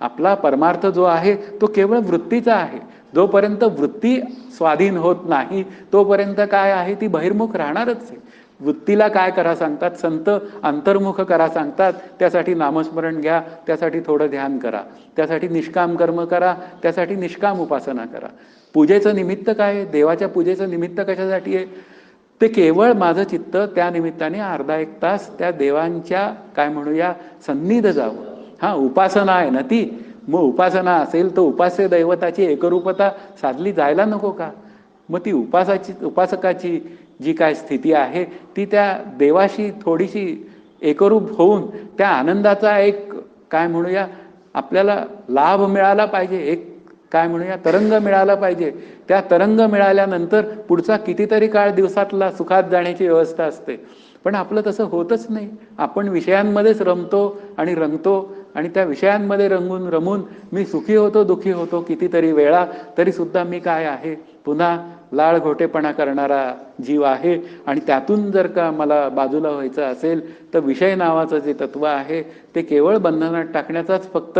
आपला परमार्थ जो आहे तो केवळ वृत्तीचा आहे. जोपर्यंत वृत्ती स्वाधीन होत नाही तोपर्यंत काय आहे? ती बहिर्मुख राहणारच आहे. वृत्तीला काय करा सांगतात? संत अंतर्मुख करा सांगतात. त्यासाठी नामस्मरण घ्या, त्यासाठी थोडं ध्यान करा, त्यासाठी निष्काम कर्म करा, त्यासाठी निष्काम उपासना करा. पूजेचं निमित्त काय आहे? देवाच्या पूजेचं निमित्त कशासाठी आहे? ते केवळ माझं चित्त त्या निमित्ताने अर्धा एक तास त्या देवांच्या काय म्हणूया सन्निध जावं. हा उपासना आहे ना ती. मग उपासना असेल तर उपास्य दैवताची एकरूपता साधली जायला नको का? मग ती उपासकाची जी काय स्थिती आहे ती त्या देवाशी थोडीशी एकरूप होऊन त्या आनंदाचा एक काय म्हणूया आपल्याला लाभ मिळाला पाहिजे. एक काय म्हणूया तरंग मिळाला पाहिजे. त्या तरंग मिळाल्यानंतर पुढचा कितीतरी काळ दिवसातला सुखात जाण्याची व्यवस्था असते. पण आपलं तसं होतच नाही. आपण विषयांमध्येच रमतो आणि रंगतो आणि त्या विषयांमध्ये रमून मी सुखी होतो दुःखी होतो कितीतरी वेळा. तरी सुद्धा मी काय आहे? पुन्हा लाळ घोटेपणा करणारा जीव आहे. आणि त्यातून जर का मला बाजूला व्हायचं असेल तर विषय नावाचं जे तत्व आहे ते केवळ बंधनात टाकण्याचाच फक्त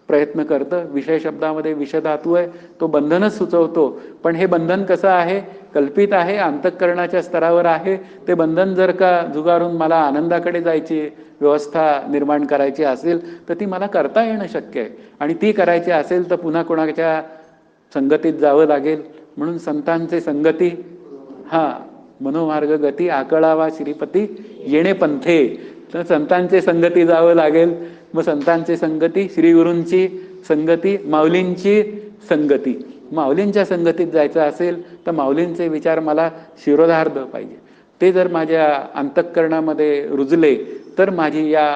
प्रयत्न करतं. विषय शब्दामध्ये विषधातू आहे, तो बंधनच सुचवतो. पण हे बंधन कसं आहे? कल्पित आहे, अंतःकरणाच्या स्तरावर आहे. ते बंधन जर का झुगारून मला आनंदाकडे जायची व्यवस्था निर्माण करायची असेल तर ती मला करता येणं शक्य आहे. आणि ती करायची असेल तर पुन्हा कोणाच्या संगतीत जावं लागेल. म्हणून संतांचे संगती मनोमार्ग गती आकळावा श्रीपती येणे पंथे. तर संतांचे संगती जावं लागेल. मग संतांची संगती, श्रीगुरूंची संगती, माऊलींची संगती. माऊलींच्या संगतीत जायचं असेल तर माऊलींचे विचार मला शिरोधार्ध पाहिजे. ते जर माझ्या अंतःकरणामध्ये रुजले तर माझी या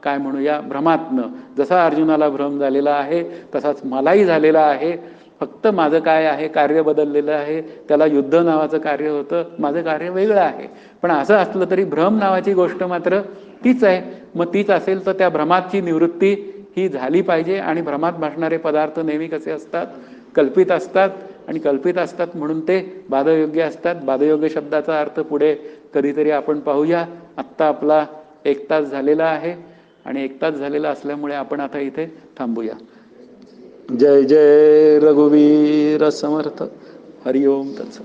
काय म्हणूया भ्रमातनं, जसा अर्जुनाला भ्रम झालेला आहे तसाच मलाही झालेला आहे. फक्त माझं काय आहे? कार्य बदललेलं आहे. त्याला युद्ध नावाचं कार्य होतं, माझं कार्य वेगळं आहे. पण असं असलं तरी भ्रम नावाची गोष्ट मात्र तीच आहे. मग तीच असेल तर त्या भ्रमाची निवृत्ती ही झाली पाहिजे. आणि भ्रमात भासणारे पदार्थ नेहमी कसे असतात? कल्पित असतात. आणि कल्पित असतात म्हणून ते बाधयोग्य असतात. बाधयोग्य शब्दाचा अर्थ पुढे कधीतरी आपण पाहूया. आत्ता आपला 1 तास झालेला आहे आणि 1 तास झालेला असल्यामुळे आपण आता इथे थांबूया. जय जय रघुवीर समर्थ. हरिओम तत्सत.